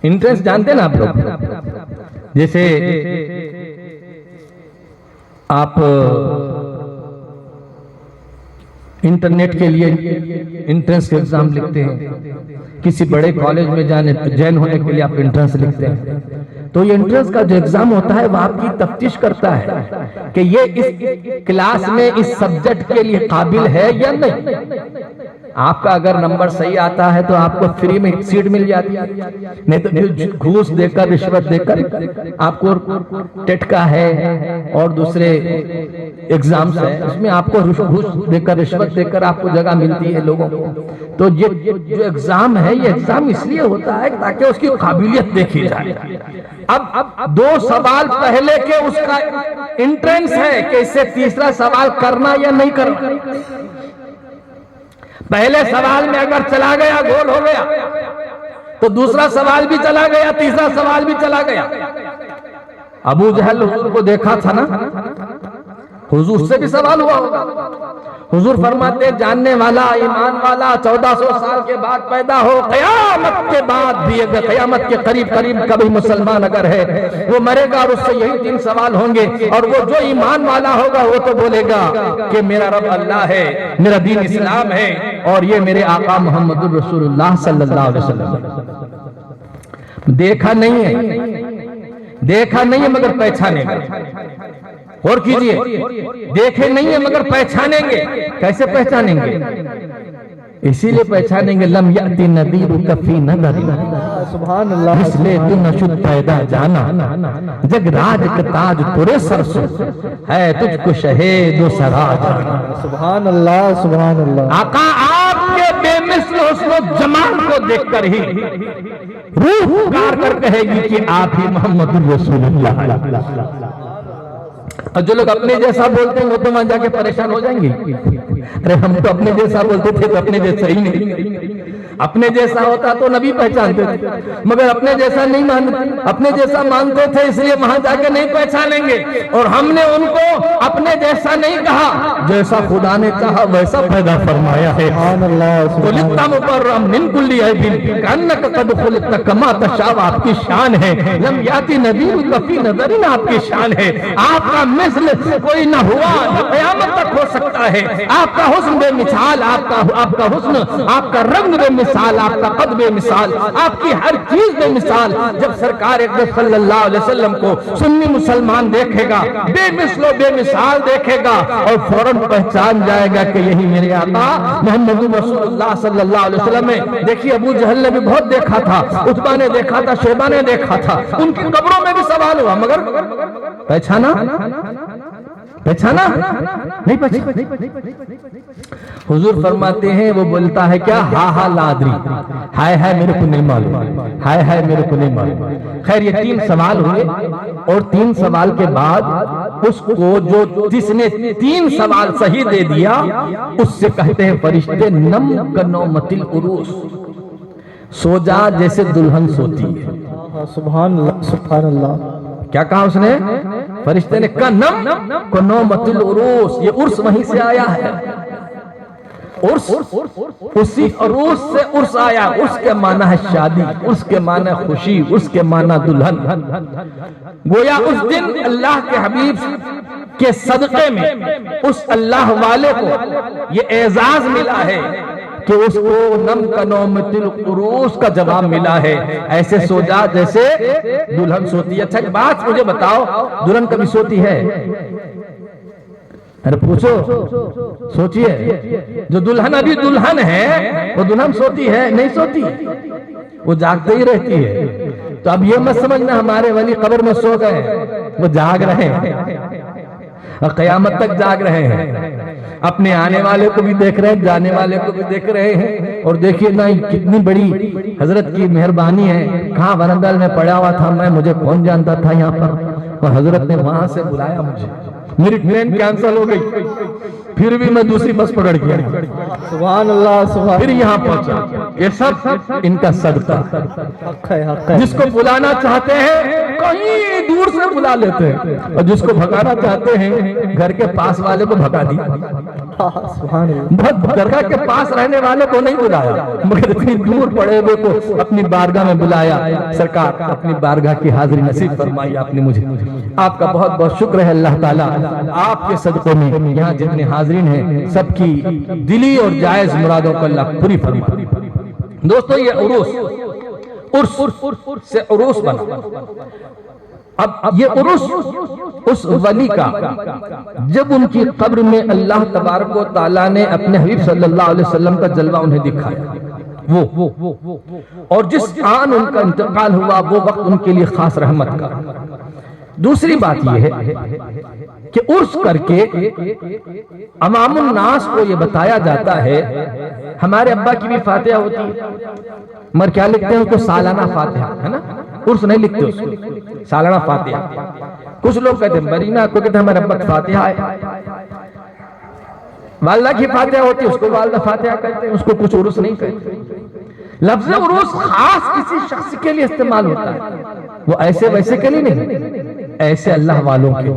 انٹرنس جانتے ہیں نا آپ لوگ, جیسے آپ انٹرنیٹ کے لیے انٹرنس کے ایگزام لکھتے ہیں, کسی بڑے کالج میں جوائن ہونے کے لیے آپ انٹرنس لکھتے ہیں, تو یہ انٹرنس کا جو ایگزام ہوتا ہے وہ آپ کی تفتیش کرتا ہے کہ یہ اس کلاس میں اس سبجیکٹ کے لیے قابل ہے یا نہیں. آپ کا اگر نمبر صحیح آتا ہے تو آپ کو فری میں سیٹ مل جاتی ہے, نہیں تو گھوس دے کر رشوت دے کر آپ کو ٹیٹ کا ہے اور دوسرے ایگزامز ہیں اس میں آپ کو گھوس دے کر رشوت دے کر آپ کو جگہ ملتی ہے لوگوں کو. تو یہ جو ایگزام ہے یہ ایگزام اس لیے ہوتا ہے تاکہ اس کی قابلیت دیکھی جائے. اب دو سوال پہلے کے اس کا انٹرنس ہے کہ اس سے تیسرا سوال کرنا یا نہیں کرنا. پہلے سوال میں اگر چلا گیا گول ہو گیا تو دوسرا سوال بھی چلا گیا, تیسرا سوال بھی چلا گیا. ابو جہل حضور کو دیکھا تھا نا, حضور سے بھی سوال ہوا ہوگا. حضور فرماتے جاننے والا ایمان والا 1400 سال کے بعد پیدا ہو, قیامت کے بعد بھی اگر قیامت کے قریب کبھی مسلمان اگر ہے وہ مرے گا اور اس سے یہی 3 سوال ہوں گے. اور وہ جو ایمان والا ہوگا وہ تو بولے گا کہ میرا رب اللہ ہے, میرا دین اسلام ہے اور یہ میرے آقا محمد الرسول اللہ صلی اللہ علیہ وسلم. دیکھا نہیں ہے مگر پہچانے گا. اور کیجئے, دیکھے نہیں ہے مگر پہچانیں گے. کیسے پہچانیں گے؟ اسی لئے پہچانیں گے لم یأتی نذیر کفی نظر, سبحان اللہ, اس لئے تو نشد پیدا جانا, جگ راج کا تاج پورے سر سے ہے تجھ کو شہید و سراج. سبحان اللہ, سبحان اللہ. آقا آپ کے بے مثل حسن و جمال کو دیکھ کر ہی روح پکار کر کہے گی کہ آپ ہی محمد الرسول اللہ. اور جو لوگ اپنے جیسا بولتے ہیں وہ تو وہاں جا کے پریشان ہو جائیں گے. ارے ہم تو اپنے جیسا بولتے تھے تو اپنے جیسا ہی نہیں. اپنے جیسا ہوتا تو نبی پہچانتے تھے, مگر اپنے جیسا نہیں مانتے, اپنے جیسا مانتے تھے اس لیے وہاں جا کے نہیں پہچانیں گے. اور ہم نے ان کو اپنے جیسا نہیں کہا, جیسا خدا نے چاہا ویسا پیدا فرمایا ہے. سبحان اللہ, خلقت مبرم من کل عیب کانک قد خلقت کما تشاء, آپ کی شان ہے. لم یاتی نذیر کفی نظر, آپ کی شان ہے. آپ کا مثل کوئی نہ ہوا نہ قیامت تک ہو سکتا ہے. آپ کا حسن بے مثال, آپ کا حسن, آپ کا رنگ بے مثال, آپ کا قد بے مثال, آپ کی ہر چیز بے مثال. جب سرکار اقدس صلی اللہ علیہ وسلم کو سنی مسلمان دیکھے گا, بے مثل و بے مثال دیکھے گا اور فوراً پہچان جائے گا کہ یہی میرے آقا محمد رسول اللہ صلی اللہ علیہ وسلم ہے. دیکھیے ابو جہل نے بھی بہت دیکھا تھا, عتبہ نے دیکھا تھا, شیبہ نے دیکھا تھا, ان کی قبروں میں بھی سوال ہوا مگر پہچانا نہیں پہچانا. حضور فرماتے ہیں وہ بولتا ہے کیا, ہا لا ادری, ہائے میرے کو نہیں معلوم, ہائے میرے کو نہیں معلوم. خیر یہ 3 سوال ہوئے اور 3 سوال کے بعد اس کو جو جس نے 3 سوال صحیح دے دیا اس سے کہتے ہیں فرشتے نم کنومت العروس, سو جا جیسے دلہن سوتی ہے. سبحان اللہ, سبحان اللہ. کیا کہا اس نے؟ فرشتے نے کہا نم کنومت العروس, یہ عرس وہیں سے آیا ہے. عرس, اسی عروس سے عرس آیا. عرس کے معنی ہے شادی, عرس کے معنی ہے خوشی, عرس کے معنی دلہن. گویا اس دن اللہ کے حبیب کے صدقے میں اس اللہ والے کو یہ اعزاز ملا ہے کہ اس کو نم کا نومت القروس کا جواب ملا ہے، ایسے سو جا جیسے دلہن سوتی ہے۔ اچھا ایک بات مجھے بتاؤ، دلہن کبھی سوتی ہے؟ ارے پوچھو، سوچئے، جو دلہن ابھی دلہن ہے وہ دلہن سوتی ہے؟ نہیں سوتی، وہ جاگتے ہی رہتی ہے۔ تو اب یہ مت سمجھنا ہمارے ولی قبر میں سو گئے، وہ جاگ رہے ہیں اور قیامت تک جاگ رہے ہیں، اپنے آنے والے کو بھی دیکھ رہے ہیں، جانے والے کو بھی دیکھ رہے ہیں۔ اور دیکھیے نا کتنی بڑی حضرت کی مہربانی ہے، کہاں ورندل میں پڑا ہوا تھا میں، مجھے کون جانتا تھا یہاں پر، اور حضرت نے وہاں سے بلایا مجھے، میری ٹرین کینسل ہو گئی، پھر بھی میں دوسری بس پکڑ گیا، سبحان اللہ سبحان پھر یہاں پہنچا۔ یہ سب ان کا صدقہ، حق ہے حق ہے۔ جس کو بلانا چاہتے ہیں کہیں دور سے بلا لیتے ہیں، اور جس کو بھگانا چاہتے ہیں گھر کے پاس والے کو بھگا دی۔ سبحان اللہ۔ بہت درگاہ کے پاس رہنے والے کو نہیں بلایا، مگر اتنی دور پڑے ہوئے کو اپنی بارگاہ میں بلایا۔ سرکار اپنی بارگاہ کی حاضری نصیب فرمائی آپ نے مجھے، آپ کا بہت بہت شکر ہے اللہ تعالیٰ، آپ کے صدقے میں یہاں جتنے حاضرین ہیں سب کی دلی اور جائز مرادوں کو اللہ پوری فرمائے۔ دوستو یہ عرس سے عروس بنا، اب یہ عرس اس ولی کا جب ان کی قبر میں اللہ تبارک و تعالیٰ نے اپنے حبیب صلی اللہ علیہ وسلم کا جلوہ انہیں دکھایا، وہ اور جس آن ان کا انتقال ہوا وہ وقت ان کے لیے خاص رحمت کا۔ دوسری بات یہ ہے کہ عرس کر کے عوام الناس کو یہ بتایا جاتا ہے، ہمارے ابا کی بھی فاتحہ ہوتی ہے، مگر کیا لکھتے ہیں اس کو؟ سالانہ فاتحہ، ہے نا؟ عرس نہیں لکھتے اس کو، سالانہ فاتحہ۔ کچھ لوگ کہتے ہیں برینا کو کہتے ہیں ہمارے ابا کی فاتحہ ہے، والدہ کی فاتحہ ہوتی ہے اس کو والدہ فاتحہ کہتے ہیں، اس کو کچھ عرس نہیں کہتے۔ لفظ عرس خاص کسی شخص کے لیے استعمال ہوتا ہے، وہ ایسے ویسے کے لیے نہیں، ایسے اللہ والوں کے،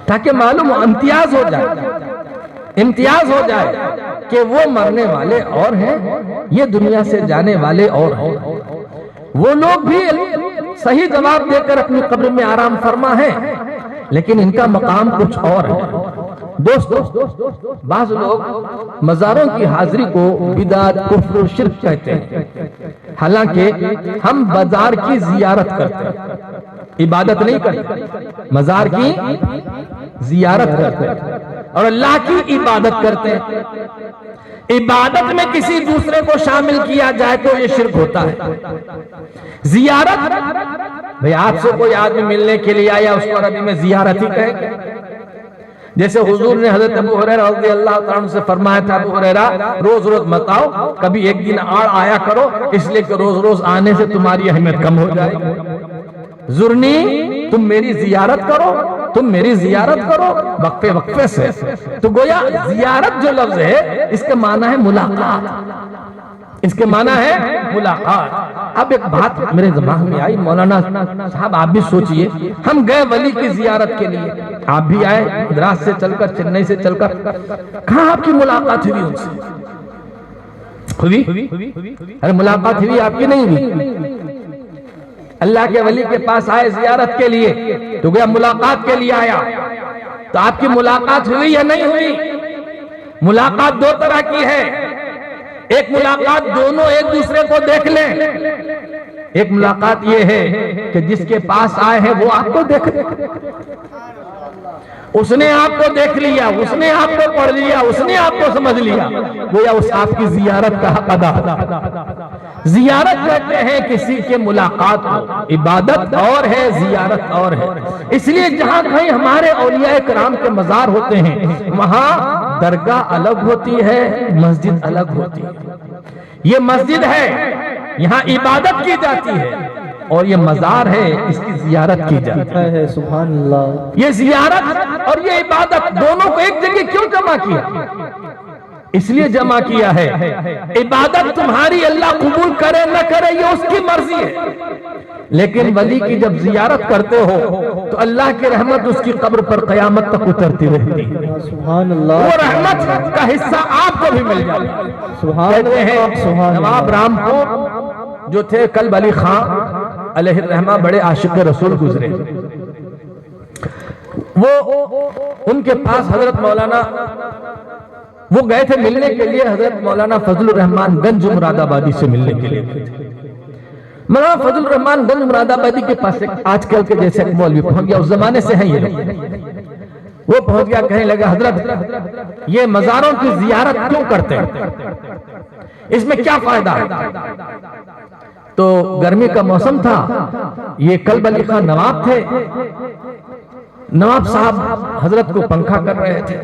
تاکہ معلوم امتیاز ہو جائے کہ وہ مرنے والے اور ہیں، یہ دنیا سے جانے والے اور ہیں۔ وہ لوگ بھی صحیح جواب دے کر اپنی قبر میں آرام فرما ہیں، لیکن ان کا مقام کچھ اور ہے۔ دوستو بعض لوگ مزاروں کی حاضری کو بدعت، کفر و شرک کہتے ہیں، حالانکہ ہم مزار کی زیارت کرتے ہیں، عبادت نہیں کرتے، مزار کی زیارت کرتے ہیں اور اللہ کی عبادت کرتے ہیں۔ عبادت میں کسی دوسرے کو شامل کیا جائے تو یہ شرک ہوتا ہے۔ زیارت، بھئی آپ سے کوئی آدمی ملنے کے لیے آیا، اس کو عربی میں زیارت ہی کہیں گے۔ جیسے حضور نے حضرت ابو ہریرہ رضی اللہ تعالیٰ عنہ سے فرمایا تھا، ابو ہریرہ روز روز مت آؤ، کبھی ایک دن آیا کرو، اس لیے کہ روز روز آنے سے تمہاری اہمیت کم ہو جائے گی۔ زرنی، تم میری زیارت کرو، تم میری زیارت کرو وقفے وقفے سے۔ تو گویا زیارت جو لفظ ہے اس کا معنی ہے ملاقات، اس کے معنی ہے ملاقات۔ اب ایک بات میرے دماغ میں آئی، مولانا صاحب آپ بھی سوچئے، ہم گئے ولی کی زیارت کے لیے، آپ بھی آئے مدراس سے چل کر، چنئی سے چل کر، کہاں آپ کی ملاقات ہوئی ان سے؟ ہوئی؟ ارے ملاقات ہوئی آپ کی نہیں ہوئی؟ اللہ کے ولی کے پاس آئے زیارت کے لیے تو گیا ملاقات کے لیے آیا، تو آپ کی ملاقات ہوئی یا نہیں ہوئی؟ ملاقات دو طرح کی ہے، ایک ملاقات دونوں ایک دوسرے کو دیکھ لیں، ایک ملاقات یہ ہے کہ جس کے پاس آئے ہیں وہ آپ کو دیکھ لیں، اس نے آپ کو دیکھ لیا، اس نے آپ کو پڑھ لیا، اس نے آپ کو سمجھ لیا، گویا اس آپ کی زیارت کا حق ادا۔ زیارت کہتے ہیں کسی کے ملاقات کو، عبادت اور ہے، زیارت اور ہے۔ اس لیے جہاں کہیں ہمارے اولیاء کرام کے مزار ہوتے ہیں وہاں درگاہ الگ ہوتی ہے، مسجد الگ ہوتی ہے۔ یہ مسجد ہے، یہاں عبادت کی جاتی ہے، اور یہ مزار ہے، اس کی زیارت کی جاتی ہے۔ سبحان اللہ۔ یہ زیارت اور یہ عبادت دونوں کو ایک جگہ کیوں جمع کیا؟ اس لیے جمع کیا ہے، عبادت تمہاری اللہ قبول کرے نہ کرے یہ اس کی مرضی ہے، لیکن ولی کی جب زیارت کرتے ہو تو اللہ کی رحمت اس کی قبر پر قیامت تک اترتی رہتی ہے، سبحان اللہ۔ وہ رحمت کا حصہ آپ کو بھی مل جائے۔ کہتے ہیں نواب رامپور جو تھے کلب علی خان علیہ الرحمہ، بڑے عاشق رسول گزرے، وہ ان کے پاس حضرت مولانا وہ گئے تھے ملنے کے لیے حضرت مولانا فضل الرحمان گنج مراد آبادی سے ملنے کے لیے گئے تھے۔ مولانا فضل الرحمان گنج مراد آبادی کے پاس ایک آج کل کے جیسے ایک مولوی پہنچ گیا، اس زمانے سے ہیں یہ لوگ، وہ پہنچ گیا، کہنے لگا حضرت یہ مزاروں کی زیارت کیوں کرتے ہیں، اس میں کیا فائدہ ہے؟ تو گرمی کا موسم تھا، یہ کلب علی خان نواب تھے، نواب صاحب حضرت کو پنکھا کر رہے تھے،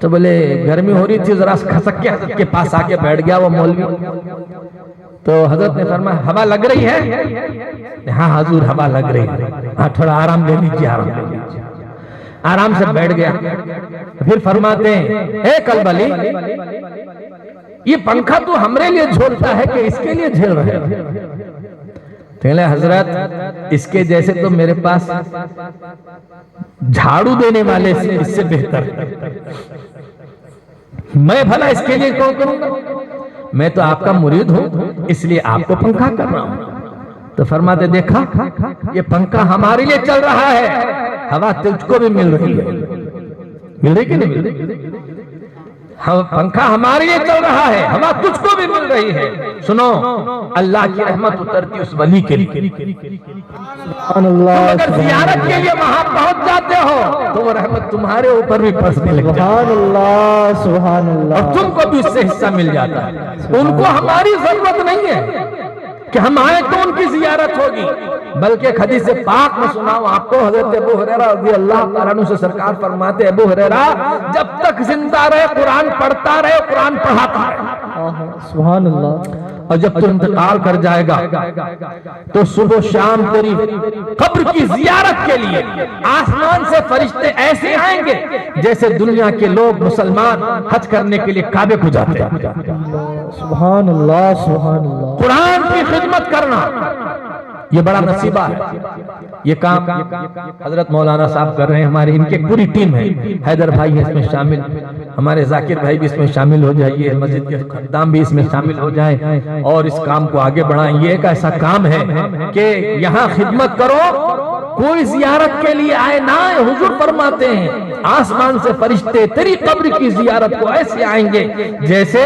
تو بولے گرمی ہو رہی تھی، ذرا کھسک کے حضرت کے پاس آ کے بیٹھ گیا وہ مولوی، تو حضرت نے فرمایا ہوا لگ رہی ہے؟ ہاں حضور ہوا لگ رہی ہے، ہاں تھوڑا آرام لے لیجیے، آرام لے لیجیے، آرام سے بیٹھ گیا۔ پھر فرماتے ہیں اے کلب علی، یہ پنکھا تو ہمارے لیے جھولتا ہے کہ اس کے لیے جھیل رہے ہیں؟ کہنے حضرت اس کے جیسے تو میرے پاس جھاڑو دینے والے اس سے بہتر ہے، میں بھلا اس کے لیے کون کروں گا، میں تو آپ کا مرید ہوں اس لیے آپ کو پنکھا کر رہا ہوں۔ تو فرماتے دیکھا یہ پنکھا ہمارے لیے چل رہا ہے، ہوا تجھ کو بھی مل رہی ہے، مل رہی کہ نہیں مل رہی؟ پنکھا ہمارے لیے چل رہا ہے، ہوا تجھ کو بھی مل رہی ہے۔ سنو اللہ کی رحمت اترتی اس ولی کے لیے، سبحان اللہ، تم اگر زیارت کے لیے وہاں پہنچ جاتے ہو تو وہ رحمت تمہارے اوپر بھی برسنے لگ جاتی ہے، سبحان اللہ، سبحان اور اللہ، تم کو بھی اس سے حصہ مل جاتا ہے۔ ان کو ہماری ضرورت نہیں ہے کہ ہم آئیں تو ان کی زیارت ہوگی، بلکہ ایک حدیث پاک میں سناؤں آپ کو، حضرت ابو ہریرہ رضی اللہ تعالیٰ عنہ سے سرکار فرماتے، ابو ہریرہ جب تک زندہ رہے قرآن پڑھتا رہے، قرآن پڑھاتا رہے، سبحان اللہ، اور جب تو انتقال کر جائے گا تو صبح شام تیری قبر کی زیارت کے لیے آسمان سے فرشتے ایسے آئیں گے جیسے دنیا کے لوگ مسلمان حج کرنے کے لیے کعبے کو جاتے ہیں۔ سبحان اللہ، سبحان اللہ، قرآن کی خدمت کرنا یہ بڑا نصیبہ ہے۔ یہ کام حضرت مولانا صاحب کر رہے ہیں، ہماری ان کی پوری ٹیم ہے، حیدر بھائی ہے اس میں شامل، ہمارے ذاکر بھائی بھی اس میں شامل ہو جائیے، مسجد کے خدام بھی اس میں شامل ہو جائیں اور اس کام کو آگے بڑھائیں۔ یہ ایک ایسا کام ہے کہ یہاں خدمت کرو، کوئی زیارت کے لیے آئے نہ آئے، حضور فرماتے ہیں آسمان سے فرشتے تیری قبر کی زیارت کو ایسے آئیں گے جیسے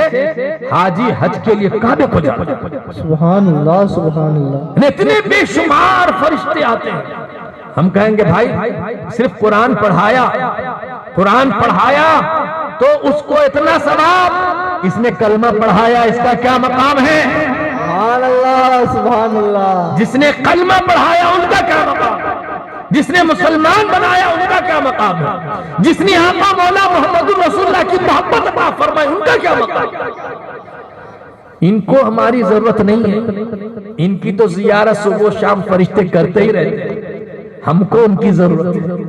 حاجی حج کے لیے کعبے کو جاتے ہیں۔ سبحان اللہ، سبحان اللہ، اتنے بے شمار فرشتے آتے ہیں۔ ہم کہیں گے بھائی صرف قرآن پڑھایا تو اس کو اتنا ثواب، اس نے کلمہ پڑھایا اس کا کیا مقام ہے؟ سبحان اللہ، سبحان اللہ، جس نے کلمہ پڑھایا ان کا کیا مقام ہے؟ جس نے مسلمان بنایا ان کا کیا مقام ہے؟ جس نے آقا مولا محمد رسول اللہ کی محبت عطا فرمائی ان کا کیا مقام ہے؟ ان کو ہماری ضرورت نہیں ہے، ان کی تو زیارت صبح و شام فرشتے کرتے ہی رہتے ہیں، ہم کو ان کی ضرورت ہے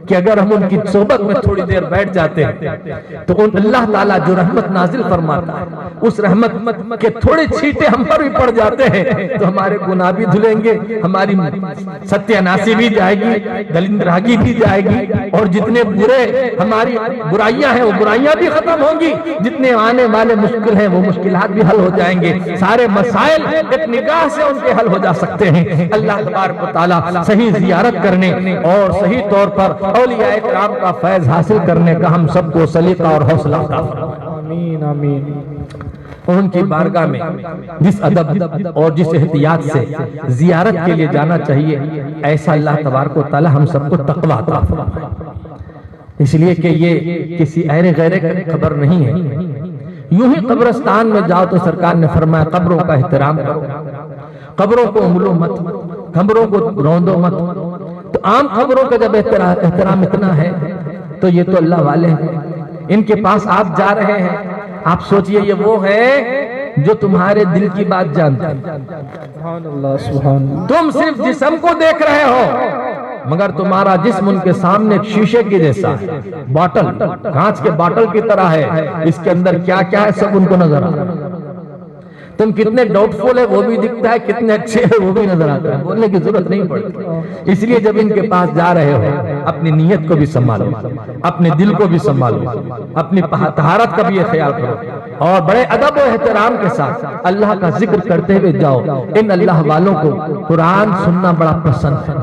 کہ اگر ہم ان کی صحبت میں تھوڑی دیر بیٹھ جاتے ہیں تو اللہ تعالیٰ جو رحمت نازل فرماتا ہے اس رحمت کے تھوڑے چھینٹے ہم پر بھی پڑ جاتے ہیں تو ہمارے گناہ بھی دھلیں گے، ہماری ستیہ ناسی بھی جائے گی، دلندراگی بھی جائے گی، اور جتنے برے ہماری برائیاں ہیں وہ برائیاں بھی ختم ہوں گی، جتنے آنے والے مشکل ہیں وہ مشکلات بھی حل ہو جائیں گے، سارے مسائل ایک نگاہ سے ان کے حل ہو جا سکتے ہیں۔ اللہ تبارک و تعالیٰ صحیح زیارت کرنے اور صحیح طور پر اولیاء کرام کا فیض حاصل کرنے کا ہم سب کو سلیقہ اور حوصلہ عطا فرمائے۔ آمین، آمین، ان کی بارگاہ میں جس ادب اور جس احتیاط سے زیارت کے لیے جانا چاہیے، ایسا اللہ تبارک و تعالی ہم سب کو تقوی عطا فرمائے، اس لیے کہ یہ کسی ایرے غیرے کا خبر نہیں ہے۔ یوں ہی قبرستان میں جاؤ تو سرکار نے فرمایا قبروں کا احترام کرو، قبروں کو املو مت، قبروں کو روندو مت۔ تو عام قبروں کا جب احترام اتنا ہے تو یہ تو اللہ والے ہیں، ان کے پاس آپ جا رہے ہیں، آپ سوچئے یہ وہ ہے جو تمہارے دل کی بات جانتے ہیں۔ سبحان اللہ، سبحان اللہ، تم صرف جسم کو دیکھ رہے ہو مگر تمہارا جسم ان کے سامنے ایک شیشے کی جیسا ہے، باٹل، کانچ کے باٹل کی طرح ہے، اس کے اندر کیا کیا ہے سب ان کو نظر آ رہا ہے۔ تم کتنے ڈاؤٹ فل ہے وہ بھی دکھتا ہے، کتنے اچھے ہیں وہ بھی نظر آتا ہے، بولنے کی ضرورت نہیں پڑتی۔ اس لیے جب ان کے پاس جا رہے ہو اپنی نیت کو بھی سنبھالو، اپنے دل کو بھی سنبھالو، اپنی طہارت کا بھی یہ خیال کرو، اور بڑے ادب و احترام کے ساتھ اللہ کا ذکر کرتے ہوئے جاؤ۔ ان اللہ والوں کو قرآن سننا بڑا پسند ہے،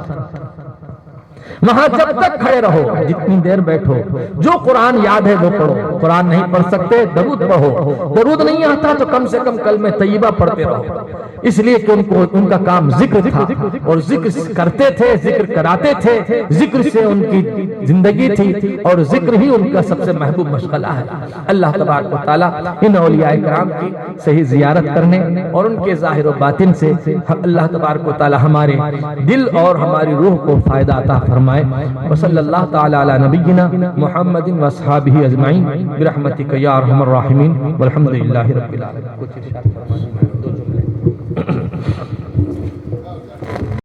وہاں جب تک کھڑے رہو، جتنی دیر بیٹھو، جو قرآن یاد ہے وہ پڑھو، قرآن نہیں پڑھ سکتے درود پڑھو، درود نہیں آتا تو کم سے کم کلمہ طیبہ پڑھتے رہو، اس لیے کہ ان کا کام ذکر تھا، اور ذکر کرتے تھے، ذکر کراتے تھے، ذکر سے ان کی زندگی تھی، اور ذکر ہی ان کا سب سے محبوب مشغلہ ہے۔ اللہ تبارک و تعالیٰ ان اولیاء کرام کی صحیح زیارت کرنے اور ان کے ظاہر و باطن سے اللہ تبارک و تعالیٰ ہمارے دل اور ہماری روح کو فائدہ عطا فرمائے۔ وصلی اللہ تعالیٰ علی نبینا محمد و اصحابہ اجمعین برحمتک یا ارحم الراحمین والحمدللہ رب العالمین۔